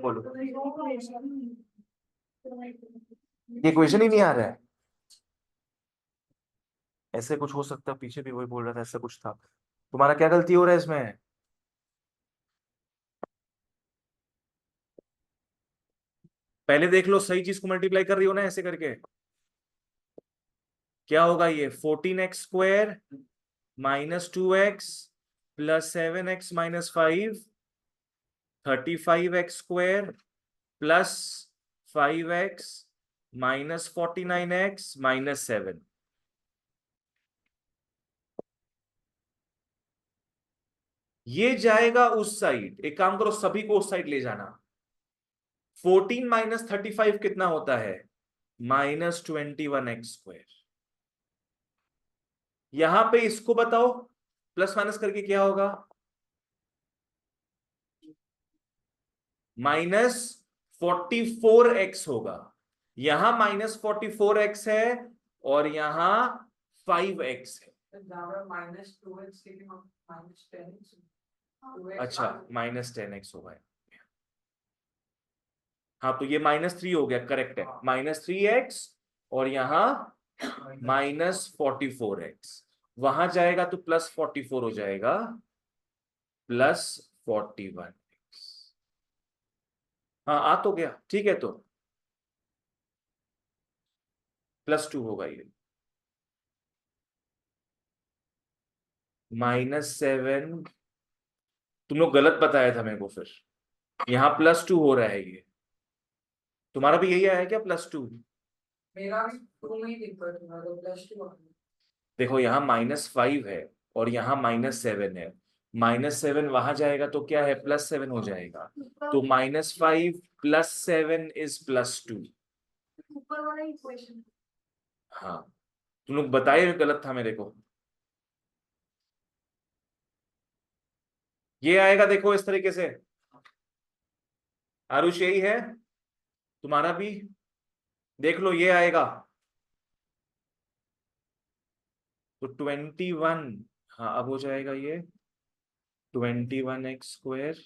बोलो, ये क्वेश्चन ही नहीं आ रहा है, ऐसे कुछ हो सकता है, पीछे भी वही बोल रहा था ऐसा कुछ था, तुम्हारा क्या गलती हो रहा है इसमें, पहले देख लो सही चीज को मल्टीप्लाई कर रही हो ना ऐसे करके, क्या होगा ये 14x square -2x plus 7x -5 35x square plus 5x -49x -7, ये जाएगा उस साइड, एक काम करो सभी को उस साइड ले जाना, 14 -35 कितना होता है -21x स्क्वायर, यहां पे इसको बताओ प्लस माइनस करके क्या होगा, -44x होगा, यहां -44x है और यहां 5x है, अच्छा -10x होगा, हाँ तो ये -3 हो गया, करेक्ट है, -3x और यहाँ -44x, वहां जाएगा तो +44 हो जाएगा, +41x, हाँ आ तो गया, ठीक है, तो +2 होगा ये, -7, तुम लोग गलत बताया था मेरे को, फिर यहाँ +2 हो रहा है ये, तुम्हारा भी यही आया क्या +2, मेरा भी 2 में ही दिक्कत है, तो +2 देखो यहाँ -5 है और यहाँ -7 है, -7 वहां जाएगा तो क्या है +7 हो जाएगा, तो -5 + 7 इज +2, ऊपर वाला इक्वेशन, हाँ तुम लोग बताए गलत था मेरे को, ये आएगा देखो इस तरीके से, आरुष यही है तुम्हारा भी, देख लो ये आएगा, तो 21, हाँ अब हो जाएगा ये 21x स्क्वायर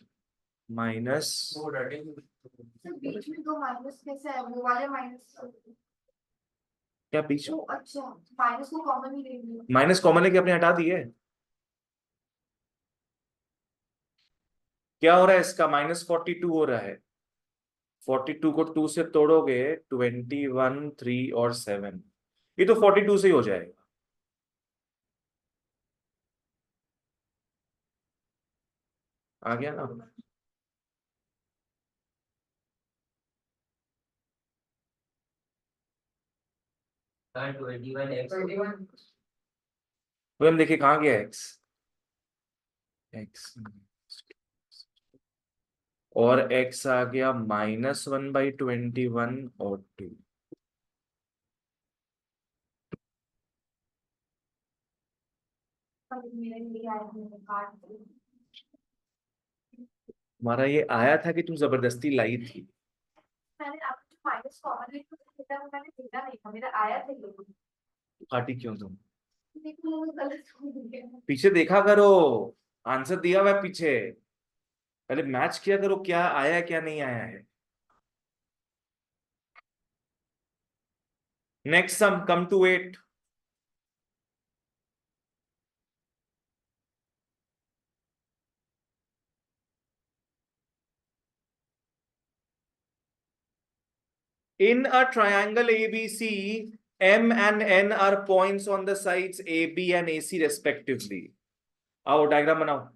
माइनस, बीच में 2 माइनस कैसे है, वो वाले माइनस, क्या बीच में अच्छा माइनस को कॉमन ही ले लिया, माइनस कॉमन है कि अपने हटा दिए, क्या हो रहा है इसका -42 हो रहा है, 42 को 2 से तोड़ोगे 21 3 और 7, ये तो 42 से ही हो जाएगा, आ गया ना, तो हम देखिए कहाँ गया x, x और x आ गया -1/21 और 2, हमारा ये आया था कि तुम जबरदस्ती लाई थी, मैंने आपको माइनस कॉमन लेके देखा, मैंने देखा नहीं था, मेरा आया था ये, काटी क्यों तुम, देखो गलत हो गया, पीछे देखा करो, आंसर दिया हुआ है पीछे, पहले मैच किया करो क्या आया है क्या नहीं आया है, next sum come to 8, In a triangle ABC, M and N are points on the sides AB and AC respectively. आओ डायग्राम बनाओ.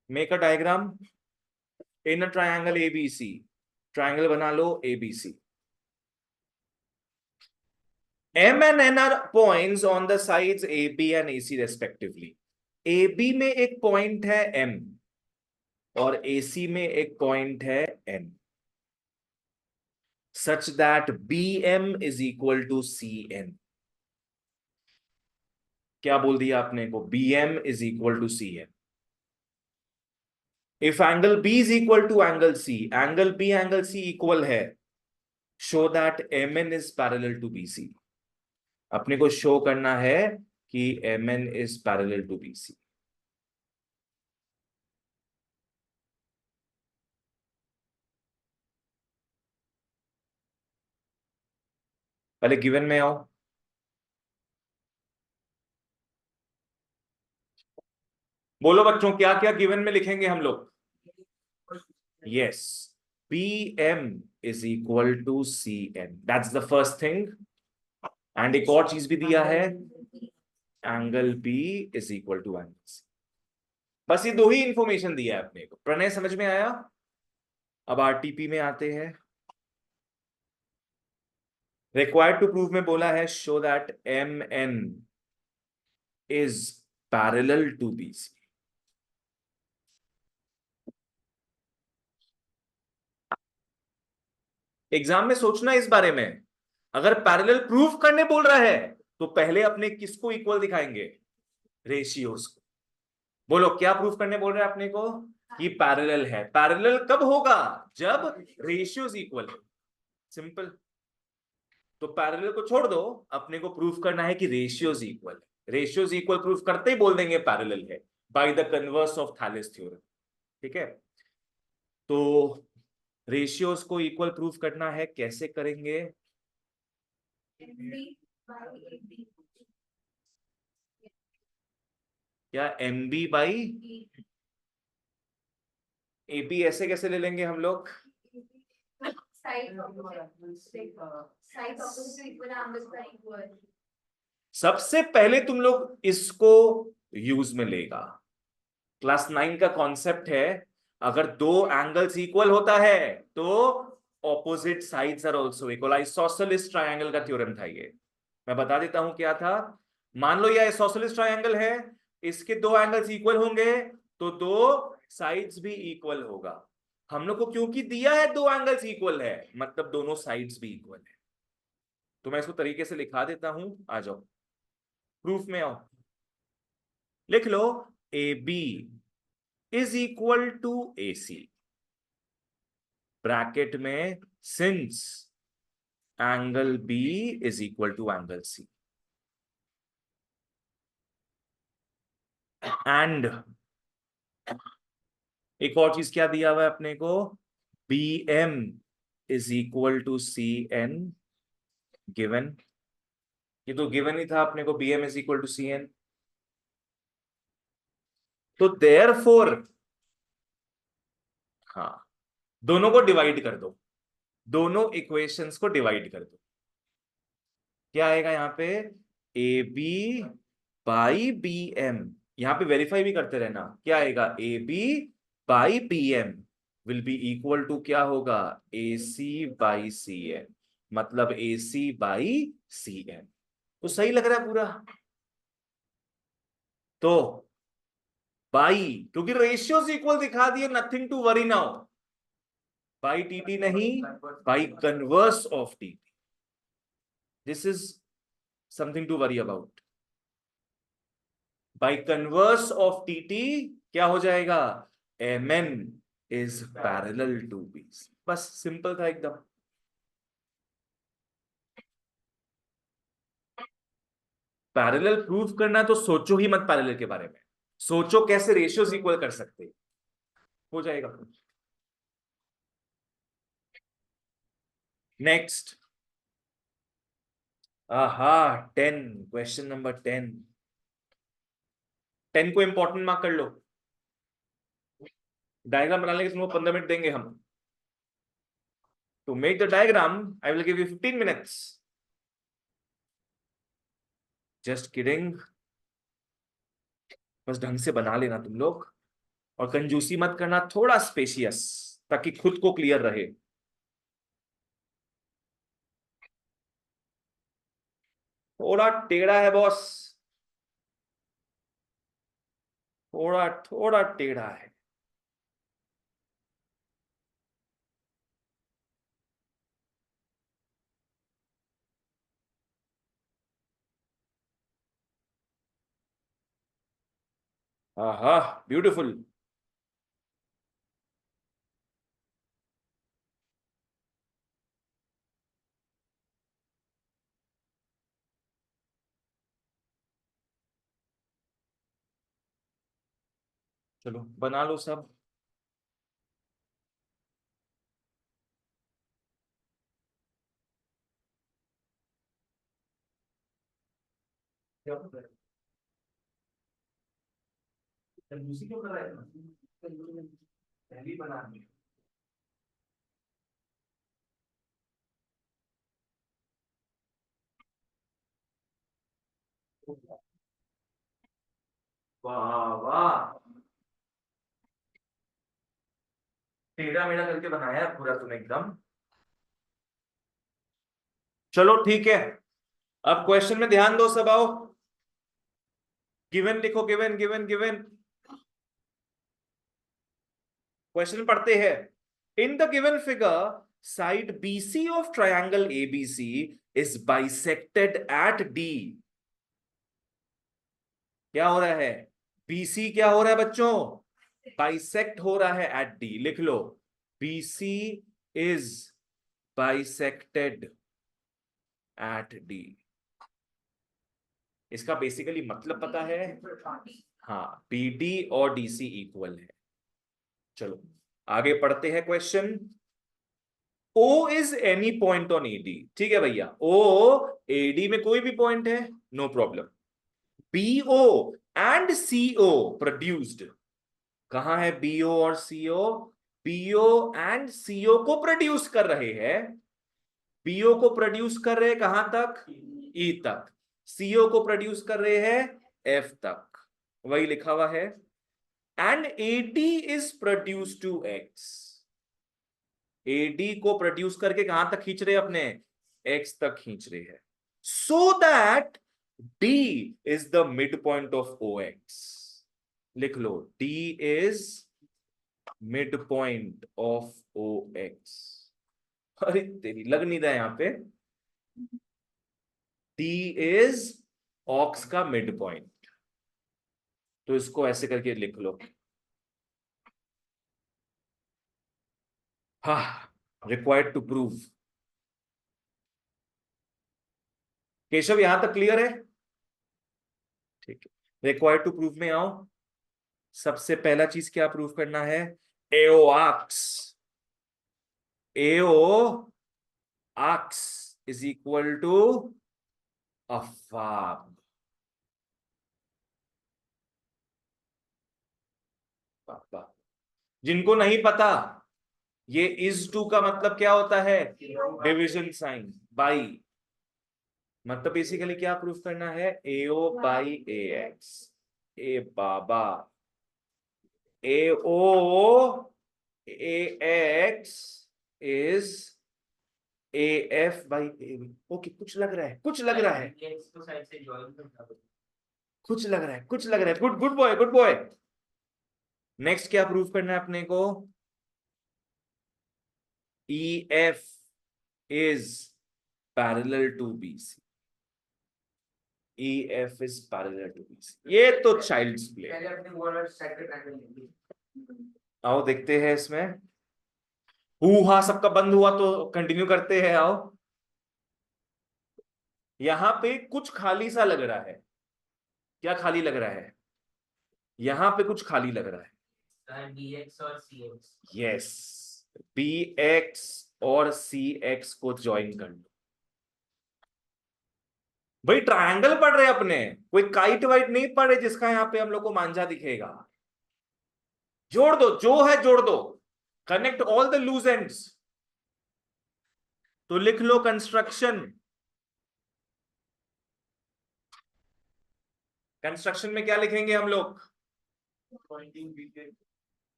Make a diagram in a triangle ABC. Triangle बना लो ABC. M and N are points on the sides AB and AC respectively. AB में एक point है M और AC में एक point है N. Such that BM is equal to CN. क्या बोल दिया आपने को? BM is equal to CN. If angle B is equal to angle C, angle B angle C equal है, show that MN is parallel to BC. अपने को show करना है कि MN is parallel to BC. पहले given में आओ. बोलो बच्चों, क्या क्या गिवन में लिखेंगे हम लोग? Yes, BM is equal to CN. That's the first thing. And एक और चीज भी दिया है, angle B is equal to angle C. बस ये दो ही इंफॉर्मेशन दिया है अपने को. प्रणय समझ में आया? अब RTP में आते हैं. रिक्वायर्ड टू प्रूव में बोला है show that MN is parallel to BC. Exam में सोचना इस बारे में. अगर पैरेलल प्रूफ करने बोल रहा है तो पहले अपने किसको इक्वल दिखाएंगे? रेशियोज को. बोलो क्या प्रूफ करने बोल रहे हैं अपने को? कि पैरेलल है. पैरेलल कब होगा? जब रेशियोज इक्वल है. सिंपल. तो पैरेलल को छोड़ दो, अपने को प्रूफ करना है कि रेशियोज इक्वल है. रेशियोज इक्वल प्रूफ करते ही बोल देंगे पैरेलल है, by the converse of Thales theorem. ठीक है. तो रेशियोज को इक्वल प्रूफ करना है, कैसे करेंगे? क्या MB बाई AB ऐसे कैसे ले लेंगे हम लोग? सबसे पहले तुम लोग इसको यूज में लेगा. क्लास 9 का कॉन्सेप्ट है, अगर दो एंगल्स इक्वल होता है तो opposite sides are also equal. Isosceles triangle का थ्योरम था ये. मैं बता देता हूं क्या था. मान लो ये आइसोसेलेस ट्रायंगल है, इसके दो एंगल्स इक्वल होंगे तो दो साइड्स भी इक्वल होगा. हम लोग को क्योंकि दिया है दो एंगल्स इक्वल है, मतलब दोनों साइड्स भी इक्वल है. तो मैं इसको तरीके से लिखा देता हूं. आ जाओ प्रूफ में आओ. लिख लो AB is equal to AC. Bracket में since angle B is equal to angle C. And एक और चीज क्या दिया हुआ है अपने को? BM is equal to CN. Given. ये तो गिवन ही था अपने को, BM is equal to CN. तो देयरफॉर, हाँ, दोनों को डिवाइड कर दो. दोनों इक्वेशंस को डिवाइड कर दो. क्या आएगा यहां पे? AB by BM. यहां पे वेरीफाई भी करते रहना. क्या आएगा? AB by BM will be equal to क्या होगा? AC by CN. मतलब AC बाई CN. तो सही लग रहा है पूरा. तो बाई, क्योंकि रेशियोज इक्वल दिखा दिए, nothing to worry now. By TT नहीं, by converse of TT. This is something to worry about. By converse of TT क्या हो जाएगा? MN is parallel to BC. बस सिंपल था एकदम. पैरेलल प्रूफ करना तो सोचो ही मत पैरेलल के बारे में. सोचो कैसे रेशियोज इक्वल कर सकते. हो जाएगा. नेक्स्ट. आहा, 10. Question number 10. 10 को इंपॉर्टेंट मार्क कर लो. डायग्राम बनाने के तुमको 15 मिनट देंगे हम. To make the diagram, I will give you 15 minutes. Just kidding. बस ढंग से बना लेना तुम लोग, और कंजूसी मत करना, थोड़ा स्पेशियस, ताकि खुद को क्लियर रहे। थोड़ा टेढ़ा है बॉस, थोड़ा थोड़ा टेढ़ा है। हाँ हाँ, ब्यूटिफुल। चलो बना लो सब। कंजूसी क्यों कर रहा है? पहली बना दी। वाह वाह, टेढ़ा मेढ़ा करके बनाया है पूरा तूने एकदम। चलो ठीक है, अब क्वेश्चन में ध्यान दो सब, आओ। गिवन लिखो, गिवन गिवन गिवन। क्वेश्चन पढ़ते हैं। In the given figure, side BC of triangle ABC is bisected at D। क्या हो रहा है? BC क्या हो रहा है बच्चों? बाइसेक्ट हो रहा है एट D। लिख लो, BC is bisected at D। इसका बेसिकली मतलब पता है? हाँ, BD और DC इक्वल है। चलो आगे पढ़ते हैं question. O is any point on AD। ठीक है भैया, O AD में कोई भी पॉइंट है, no problem. BO and CO produced. कहां है BO और CO? BO एंड CO को प्रोड्यूस कर रहे हैं। BO को प्रोड्यूस कर रहे हैं कहां तक? E तक। CO को प्रोड्यूस कर रहे हैं F तक। वही लिखा हुआ है। And AD is produce to X। AD को प्रोड्यूस करके कहां तक खींच रहे हैं? अपने X तक खींच रहे हैं। So that D is the mid point of OX। लिख लो, D is mid point of OX। अरे तेरी लग नहीं रहा है यहां पे। D इज ऑक्स का मिड पॉइंट, तो इसको ऐसे करके लिख लो। हाँ, रिक्वायर्ड टू प्रूव। केशव यहां तक क्लियर है? ठीक है, रिक्वायर्ड टू प्रूव में आओ। सबसे पहला चीज क्या प्रूव करना है? AO arcs, AO arcs is equal to अफाब। जिनको नहीं पता, ये इज टू का मतलब क्या होता है? Division sign by. मतलब बेसिकली क्या प्रूफ करना है? AO by AX। ए बाबा, AO AX is AF by AB। Okay, कुछ लग रहा है, कुछ लग रहा है, कुछ लग रहा है, कुछ लग रहा है। Good good boy, good boy. Next क्या प्रूफ करना है अपने को? EF is parallel to BC। EF is parallel to BC। ये तो चाइल्ड्स प्ले। आओ देखते हैं इसमें। हा सबका बंद हुआ तो कंटिन्यू करते हैं, आओ। यहां पे कुछ खाली सा लग रहा है। क्या खाली लग रहा है? यहां पे कुछ खाली लग रहा है। BX और CX। यस, BX और CX को ज्वाइन कर लो। भाई ट्रायंगल पढ़ रहे अपने, कोई काइट वाइट नहीं पढ़ रहे जिसका यहां पे हम लोग को मांझा दिखेगा। जोड़ दो, जो है जोड़ दो। Connect all the loose ends. तो लिख लो कंस्ट्रक्शन। कंस्ट्रक्शन में क्या लिखेंगे हम लोग?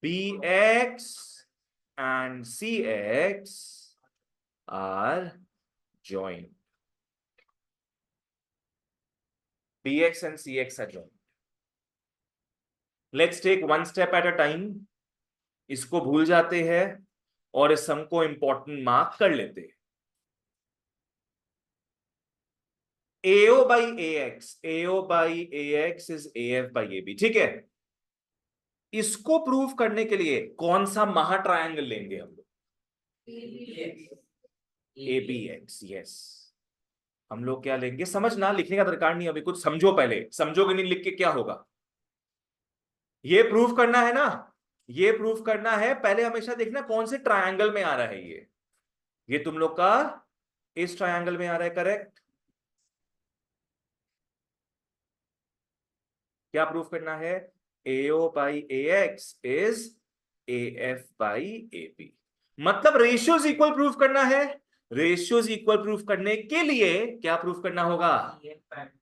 bx and cx are joined. bx and cx are joined. Let's take one step at a time. इसको भूल जाते हैं और इस सम को इंपॉर्टेंट मार्क कर लेते हैं। AO by AX is AF by AB, ठीक है। इसको प्रूव करने के लिए कौन सा महा ट्रायंगल लेंगे हम लोग? ABX, yes. हम लोग क्या लेंगे? समझना, लिखने का दरकार नहीं, अभी कुछ समझो, पहले समझोगे नहीं लिख के क्या होगा। ये प्रूफ करना है ना, ये प्रूफ करना है। पहले हमेशा देखना कौन से ट्रायंगल में आ रहा है। ये तुम लोग का इस ट्रायंगल में आ रहा है, करेक्ट। क्या प्रूफ करना है? AO by AX is AF by AB। मतलब रेशियोज इक्वल प्रूफ करना है। रेशियोज इक्वल प्रूफ करने के लिए क्या प्रूफ करना होगा?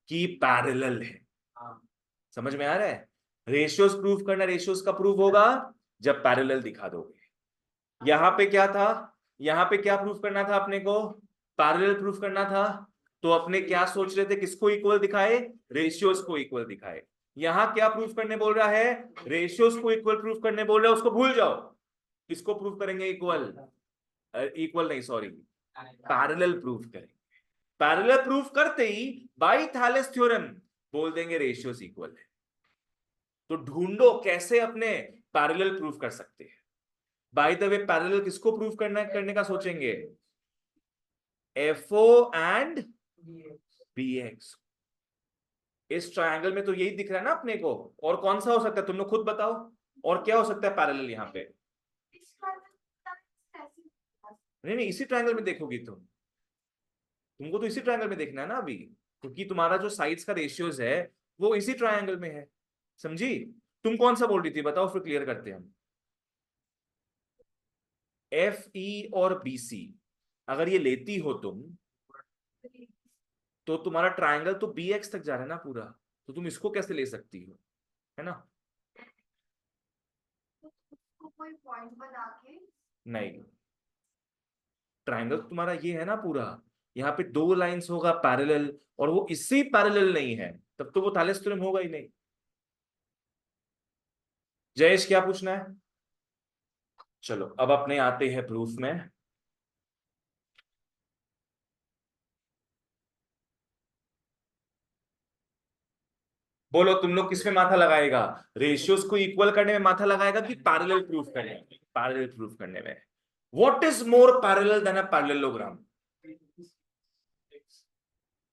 कि पैरेलल है। समझ में आ रहा है? रेशियोज प्रूफ करना, रेशियोज का प्रूफ होगा जब पैरेलल दिखा दोगे। यहां पे क्या था? यहां पे क्या प्रूफ करना था अपने को? पैरेलल प्रूफ करना था। तो अपने क्या सोच रहे थे? किसको इक्वल दिखाए? रेशियोज को इक्वल दिखाए। यहां क्या प्रूफ करने बोल रहा है? रेशियोज को इक्वल प्रूफ करने बोल रहा है, उसको भूल जाओ। किसको प्रूफ करेंगे इक्वल? इक्वल नहीं, सॉरी, पैरेलल प्रूफ करेंगे। पैरेलल प्रूफ करते ही बाई थैलेस थ्योरम बोल देंगे रेशियोज इक्वल है। तो ढूंढो कैसे अपने पैरेलल प्रूफ कर सकते हैं। बाय द वे पैरेलल किसको प्रूफ करने का सोचेंगे? FO and BX। इस ट्रायंगल में तो यही दिख रहा है ना अपने को। और कौन सा हो सकता है? तुम लोग खुद बताओ, और क्या हो सकता है पैरेलल यहाँ पे? नहीं नहीं, इसी ट्रायंगल में देखोगी तुमको तो इसी ट्रायंगल में देखना है ना अभी, क्योंकि तुम्हारा जो साइड्स का रेशियोज है वो इसी ट्रायंगल में है। समझी? तुम कौन सा बोल रही थी बताओ, फिर क्लियर करते हैं हम। FE और BC अगर ये लेती हो तुम, तो तुम्हारा ट्रायंगल तो BX तक जा रहा है ना पूरा। तो तुम इसको कैसे ले सकती हो? है ना? कोई पॉइंट बना के नहीं, ट्रायंगल तुम्हारा ये है ना पूरा। यहाँ पे दो लाइंस होगा पैरेलल, और वो इसी पैरेलल नहीं है, तब तो वो थैलेस थ्योरम होगा ही नहीं। जयेश क्या पूछना है? चलो अब अपने आते हैं प्रूफ में। बोलो तुम लोग किसमें माथा लगाएगा? रेशियोज को इक्वल करने में माथा लगाएगा कि पैरेलल प्रूफ करने में? पैरेलल प्रूफ करने में। What is more parallel than a parallelogram?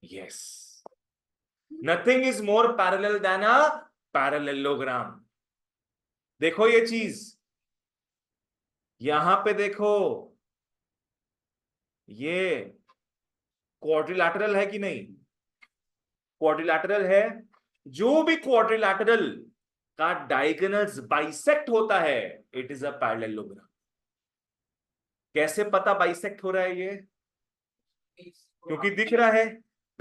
Yes, nothing is more parallel than a parallelogram. देखो ये चीज, यहां पे देखो, ये क्वाड्रिलैटरल है कि नहीं? क्वाड्रिलैटरल है। जो भी क्वाड्रिलैटरल का डायगोनल्स बाइसेक्ट होता है, इट इज अ पैरेललोग्राम। कैसे पता बाइसेक्ट हो रहा है ये? क्योंकि दिख रहा है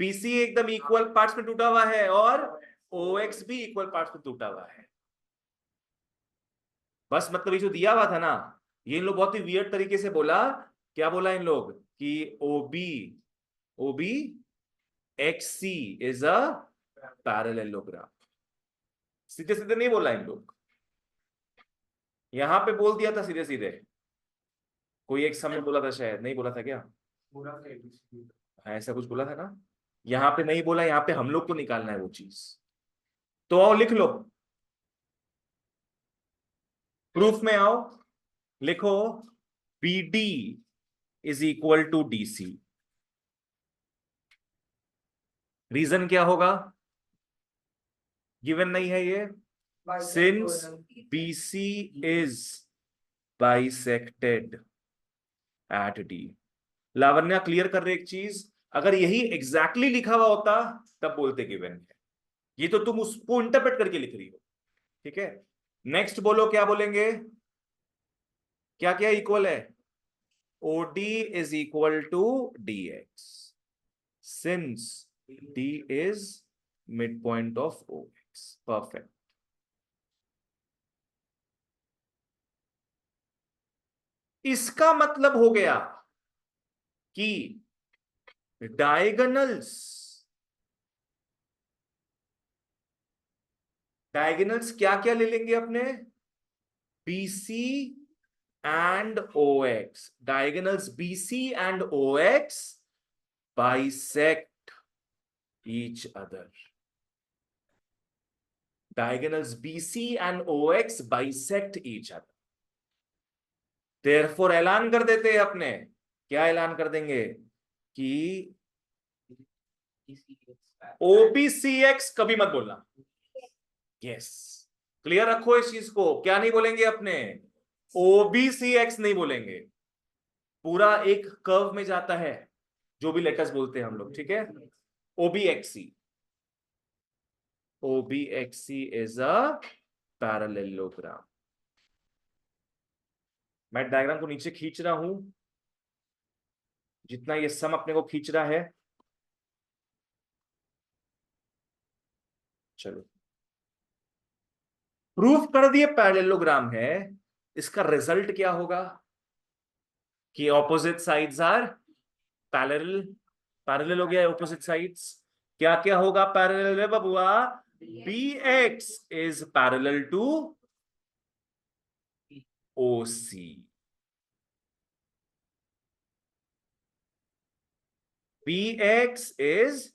PC एकदम इक्वल पार्ट्स में टूटा हुआ है और OX भी इक्वल पार्ट्स में टूटा हुआ है। बस मतलब ये जो दिया हुआ था ना, ये इन लोग बहुत ही वियर्ड तरीके से बोला। क्या बोला इन लोग? कि OB XC is a parallelogram. सीधे सीधे नहीं बोला इन लोग, यहां पे बोल दिया था सीधे सीधे। कोई एक समय बोला था, शायद नहीं बोला था क्या? ऐसा कुछ बोला था ना। यहां पे नहीं बोला, यहां पे हम लोग को निकालना है वो चीज। तो आओ लिख लो, प्रूफ में आओ, लिखो BD is equal to DC। Reason क्या होगा? गिवन नहीं है ये। Since BC is bisected at D। Lavanya clear कर रहे एक चीज, अगर यही एग्जैक्टली लिखा हुआ होता तब बोलते गिवन है। ये तो तुम उसको इंटरप्रेट करके लिख रही हो, ठीक है। नेक्स्ट बोलो, क्या बोलेंगे? क्या क्या इक्वल है? OD is equal to DX since D is midpoint of OX. Perfect. इसका मतलब हो गया कि डायगोनल्स क्या क्या ले लेंगे अपने? BC and OX. Diagonals BC and OX bisect each other. Diagonals BC and OX bisect each other. Therefore ऐलान कर देते हैं अपने, क्या ऐलान कर देंगे कि OBCX कभी मत बोलना। यस, क्लियर रखो इस चीज को, क्या नहीं बोलेंगे अपने? OBCX नहीं बोलेंगे। पूरा एक कर्व में जाता है, जो भी लेटर्स बोलते हैं हम लोग, ठीक है? OBXC is a parallelogram. मैं डायग्राम को नीचे खींच रहा हूं, जितना ये सम अपने को खींच रहा है। चलो, प्रूफ कर दिए पैरेललोग्राम है। इसका रिजल्ट क्या होगा कि opposite sides are parallel. Parallel हो गया ऑपोजिट साइड्स। क्या क्या होगा पैरेलल है बबुआ? BX is parallel to OC। BX is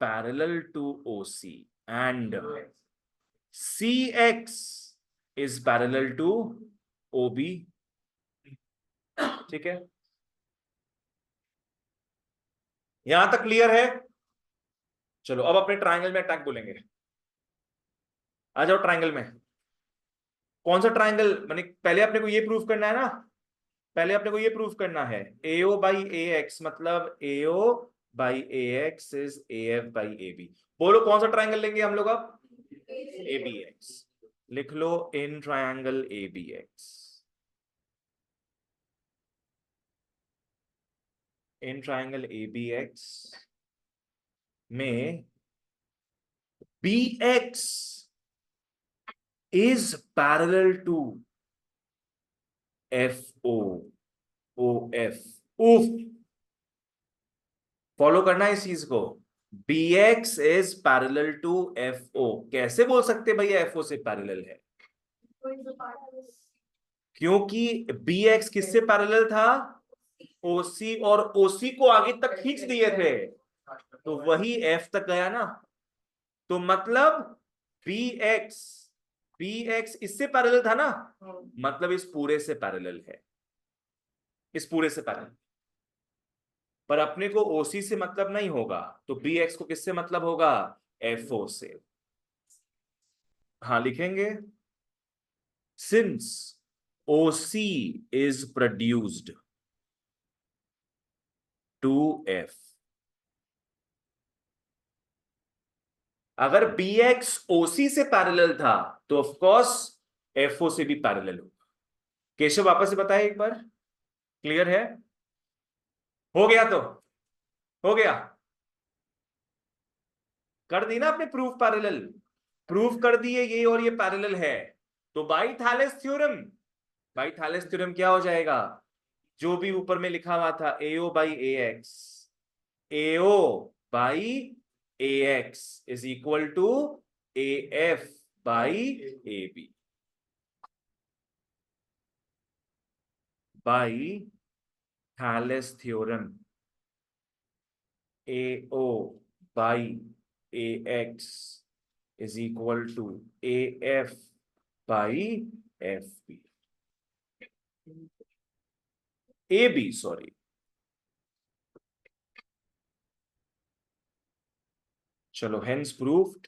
parallel to OC and CX is parallel to OB। ठीक है, यहां तक क्लियर है? चलो अब अपने ट्रायंगल में अटैक बोलेंगे। आ जाओ ट्रायंगल में। कौन सा ट्रायंगल? मैंने पहले अपने को ये प्रूफ करना है ना, पहले अपने को ये प्रूफ करना है AO बाई AX मतलब AO by AX is AF by AB। बोलो कौन सा ट्रायंगल लेंगे हम लोग अब? ABX। लिख लो in triangle ABX। In triangle ABX में BX is parallel to FO OF। उफ, फॉलो करना है इस चीज को। BX is parallel to FO। कैसे बोल सकते भैया FO से पैरेलल है? क्योंकि BX किससे पैरेलल था? OC, और OC को आगे तक खींच दिए थे, तो वही F तक गया ना। तो मतलब BX इससे पैरेलल था ना, मतलब इस पूरे से पैरेलल है, इस पूरे से पैरेलल। पर अपने को OC से मतलब नहीं होगा, तो BX को किससे मतलब होगा? FO से। हाँ लिखेंगे, since OC is produced to F। अगर BX OC से पैरेलल था तो ऑफ कोर्स FO से भी पैरेलल होगा। केशव वापस से बताए एक बार, क्लियर है? हो गया तो हो गया, कर दी ना आपने प्रूफ पैरेलल। प्रूफ कर दिए ये और ये पैरेलल है, तो by Thales theorem, by Thales theorem क्या हो जाएगा? जो भी ऊपर में लिखा हुआ था AO by AX, AO by AX is equal to AF by AB by Thales theorem. AO by AX is equal to AF by FB, AB sorry। चलो hence proved।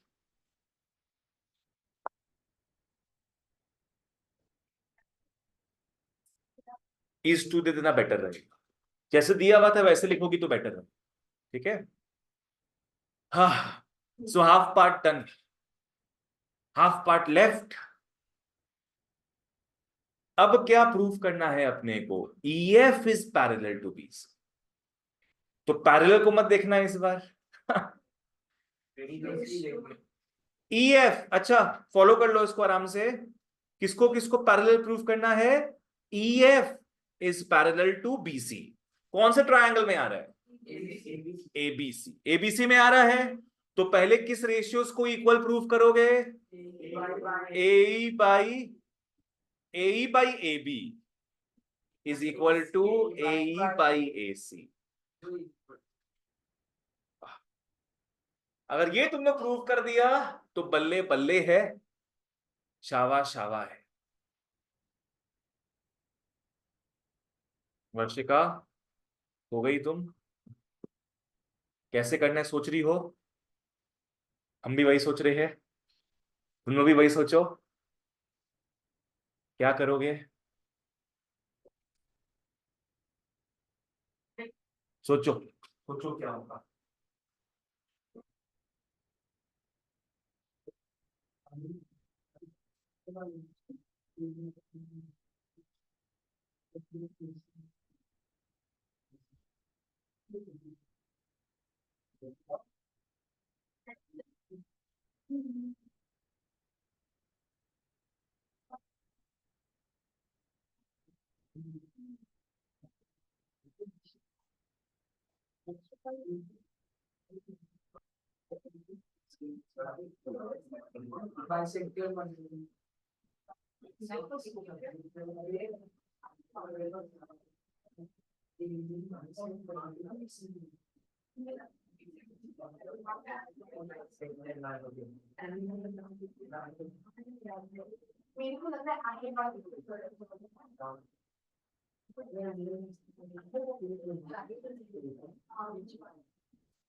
इज टू दे देना बेटर रहेगा, जैसे दिया हुआ था वैसे लिखोगी तो better है, ठीक है? हाँ, so half part done, half part left. अब क्या प्रूफ करना है अपने को? EF is parallel to BC। तो पैरेलल को मत देखना इस बार। EF, अच्छा फॉलो कर लो इसको आराम से। किसको किसको पैरेलल प्रूफ करना है? EF is parallel to BC। कौन से ट्रायंगल में आ रहा है? ABC। ABC में आ रहा है तो पहले किस रेशियोज को इक्वल प्रूफ करोगे? AE by AB is equal to AE by AC। अगर ये तुमने प्रूव कर दिया तो बल्ले बल्ले है, शावा शावा है। वर्षिका, हो गई तुम? कैसे करना है सोच रही हो? हम भी वही सोच रहे हैं, तुम लोग भी वही सोचो। क्या करोगे? सोचो सोचो क्या होगा। मेरे को लग रहा है आगे बात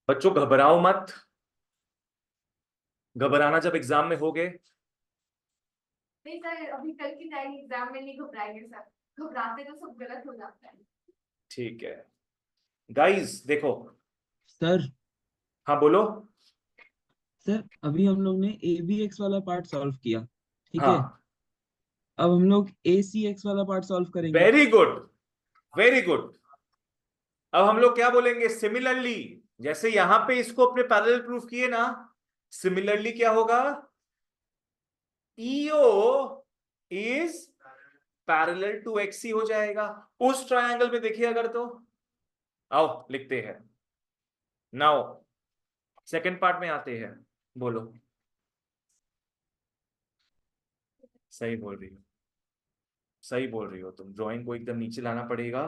बच्चों घबराओ मत, घबराना जब एग्जाम में होगे। नहीं सर, अभी कल की टाइम एग्जाम में नहीं घबराएंगे सर, घबराते तो सब गलत हो जाता है। ठीक है गाइस देखो। सर हाँ बोलो। सर अभी हम लोग ने ए बी एक्स वाला पार्ट सॉल्व किया, ठीक है। हाँ अब हम लोग ए सी एक्स वाला पार्ट सॉल्व करेंगे। Very good, very good. अब हम लोग क्या बोलेंगे? सिमिलरली, जैसे यहां पे इसको अपने पैरेलल प्रूफ किए ना, सिमिलरली क्या होगा? EO is parallel to XC हो जाएगा उस ट्रायंगल में। देखिए अगर तो आओ लिखते हैं। नाउ सेकंड पार्ट में आते हैं, बोलो। सही बोल रही हो, सही बोल रही हो तुम। ड्राइंग को एकदम नीचे लाना पड़ेगा।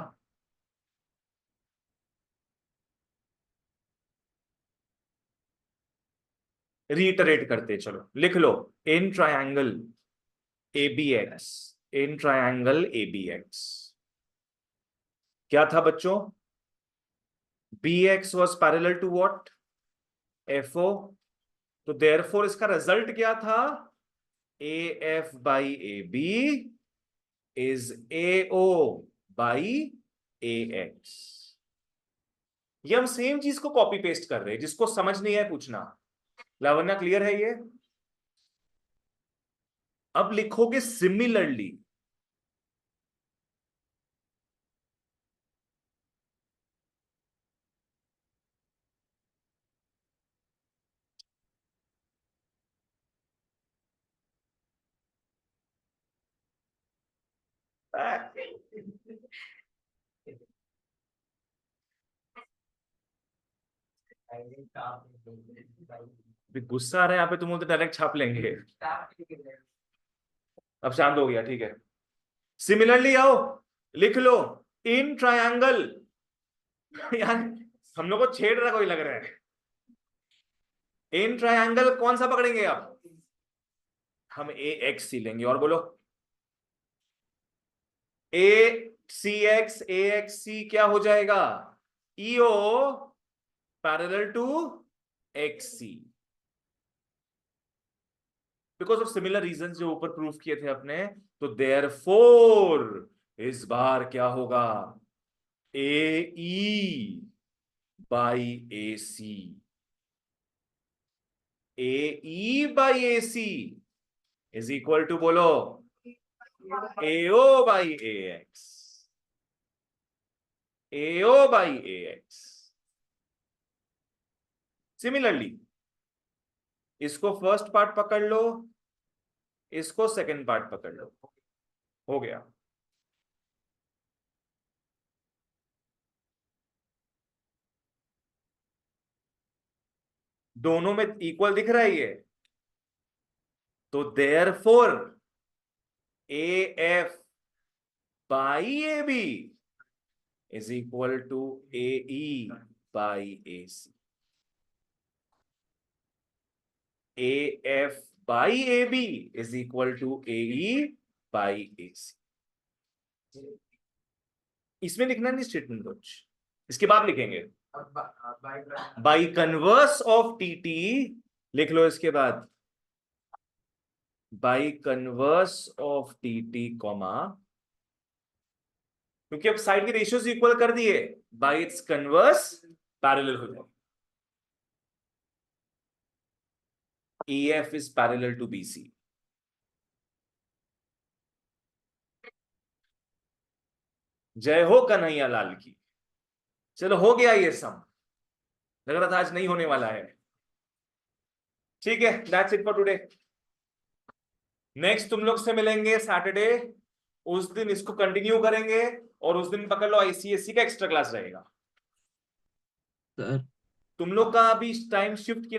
रीटरेट करते चलो, लिख लो। In triangle ABX, in triangle ABX क्या था बच्चों? BX was parallel to what? FO। तो देयरफॉर इसका रिजल्ट क्या था? AF by AB is AO by AX। ये हम सेम चीज को कॉपी पेस्ट कर रहे हैं, जिसको समझ नहीं है पूछना। लावण्या क्लियर है ये? अब लिखोगे सिमिलरली। गुस्सा आ रहा है यहाँ पे, तुम तो डायरेक्ट छाप लेंगे। अब शांत हो गया, ठीक है। सिमिलरली आओ लिख लो। इन ट्रायंगल यार हम लोग को छेड़ रहा कोई लग रहा है। इन ट्रायंगल कौन सा पकड़ेंगे आप? हम AXC लेंगे। और बोलो ACX क्या हो जाएगा? EO parallel to XC because of similar reason जो ऊपर प्रूफ किए थे अपने। तो देयरफॉर इस बार क्या होगा? AE by AC, AE by AC is equal to, बोलो, AO by AX, AO by AX। Similarly इसको फर्स्ट पार्ट पकड़ लो, इसको सेकंड पार्ट पकड़ लो, हो गया। दोनों में इक्वल दिख रहा है ये, तो therefore AF by AB is equal to AE by AC। AF by AB is equal to AE by AC। इसमें लिखना नहीं स्टेटमेंट कुछ, इसके बाद लिखेंगे बाई कन्वर्स ऑफ TT, लिख लो इसके बाद by converse of TT comma, क्योंकि अब साइड के रेशियोज इक्वल कर दिए, बाई इट्स कन्वर्स पैरेलल हो जाए। EF is parallel to BC। जय हो कन्हैया लाल की। चलो हो गया ये सम, लग रहा था आज नहीं होने वाला है। ठीक है, that's it for today. Next तुम लोग से मिलेंगे सैटरडे, उस दिन इसको कंटिन्यू करेंगे, और उस दिन पकड़ लो ICSE का एक्स्ट्रा क्लास रहेगा। सर तुम लोग का अभी टाइम शिफ्ट